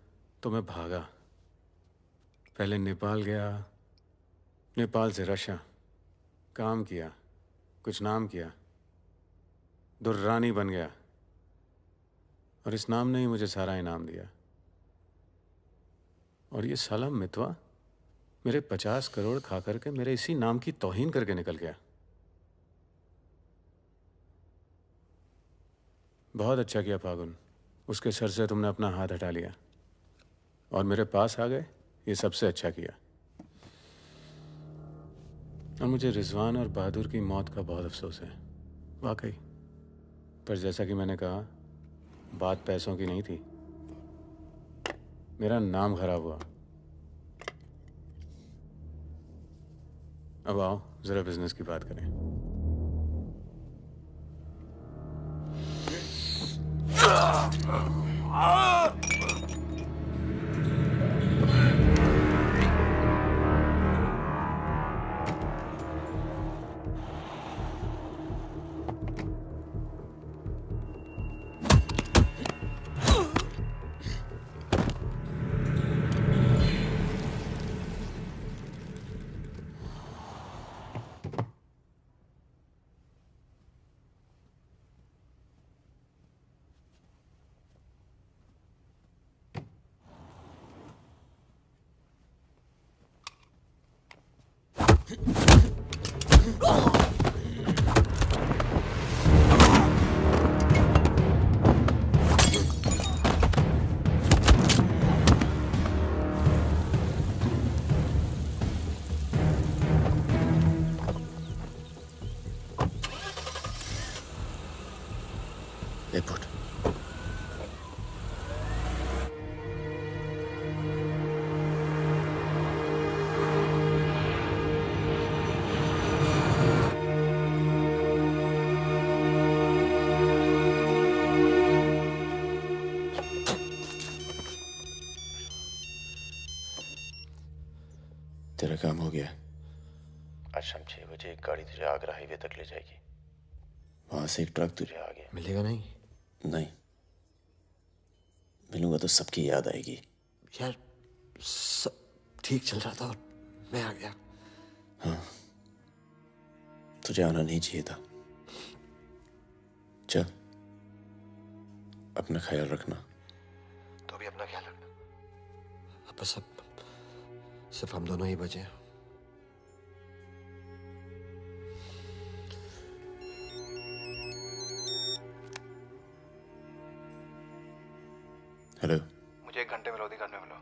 तो मैं भागा। पहले नेपाल गया, नेपाल से रशिया, काम किया, कुछ नाम किया, दुर्रानी बन गया, और इस नाम ने ही मुझे सारा इनाम दिया। और ये साला मितवा मेरे 50 करोड़ खा करके मेरे इसी नाम की तौहीन करके निकल गया। बहुत अच्छा किया फागुन, उसके सर से तुमने अपना हाथ हटा लिया और मेरे पास आ गए, ये सबसे अच्छा किया। और मुझे रिजवान और बहादुर की मौत का बहुत अफसोस है, वाकई। पर जैसा कि मैंने कहा, बात पैसों की नहीं थी, मेरा नाम खराब हुआ। अब आओ जरा बिजनेस की बात करें। तेरा काम हो गया। आज शाम 6 बजे एक गाड़ी तुझे आगरा हाईवे तक ले जाएगी, वहां से एक ट्रक तुझे आगे मिलेगा नहीं? नहीं, मिलूंगा तो सबकी याद आएगी। यार सब ठीक चल रहा था और मैं आ गया। हाँ, तुझे आना नहीं चाहिए था। चल, अपना ख्याल रखना। तो भी अपना ख्याल रखना। अब बस सिर्फ हम दोनों ही बचे हैं। हेलो, मुझे 1 घंटे में लोधी घर में मिलो।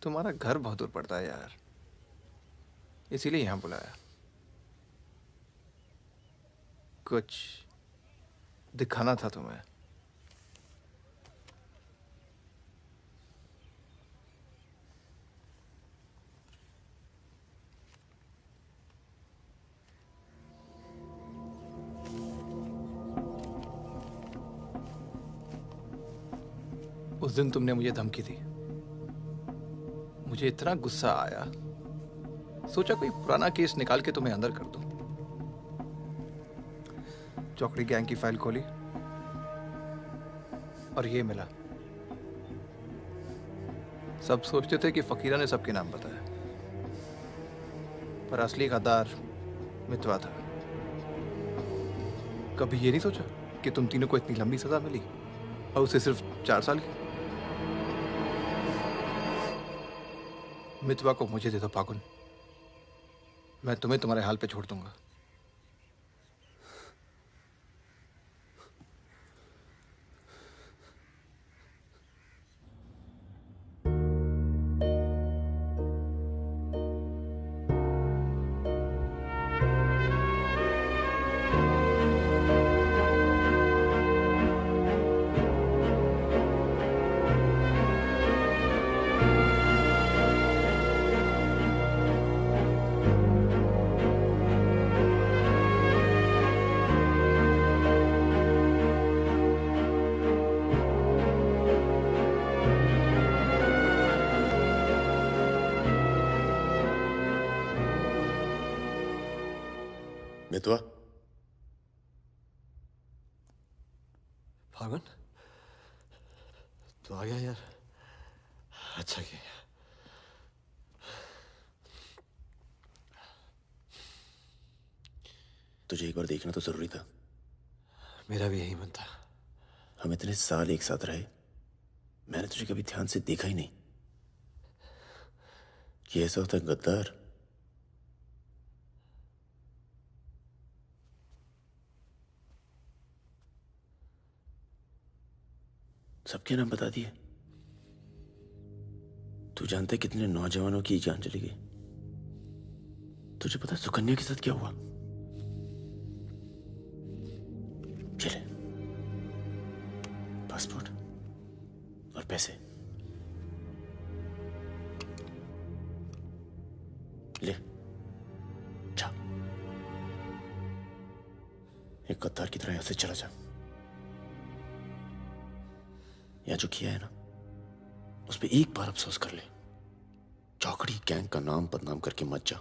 तुम्हारा घर बहुत दूर पड़ता है यार, इसीलिए यहाँ बुलाया। कुछ दिखाना था तुम्हें। उस दिन तुमने मुझे धमकी दी, मुझे इतना गुस्सा आया, सोचा कोई पुराना केस निकाल के तुम्हें अंदर कर दूं। चौकड़ी गैंग की फाइल खोली और ये मिला। सब सोचते थे कि फकीरा ने सबके नाम बताया, पर असली गद्दार मितवा था। कभी ये नहीं सोचा कि तुम तीनों को इतनी लंबी सजा मिली और उसे सिर्फ 4 साल की। मितवा को मुझे दे दो फागुन, मैं तुम्हें तुम्हारे हाल पे छोड़ दूंगा। मितवा, फागुन तो आ गया यार, अच्छा किया। तुझे एक बार देखना तो जरूरी था। मेरा भी यही मन था। हम इतने साल एक साथ रहे, मैंने तुझे कभी ध्यान से देखा ही नहीं। ये ऐसा होता है गद्दार। सबके नाम बता दिए। तू जानता है कितने नौजवानों की जान चली गई? तुझे पता है सुकन्या के साथ क्या हुआ? चले, पासपोर्ट और पैसे ले, जा। एक गद्दार की तरह यहां से चला जा। या जो किया है ना, उस पर एक बार अफसोस कर ले। चौकड़ी गैंग का नाम बदनाम करके मत जा।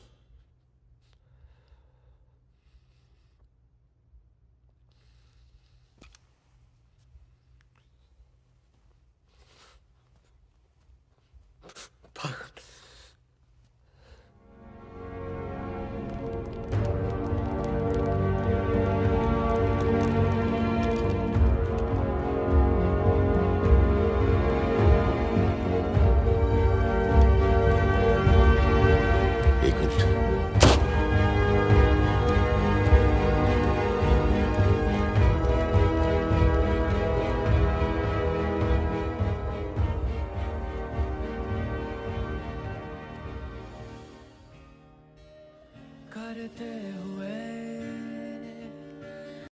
करते हुए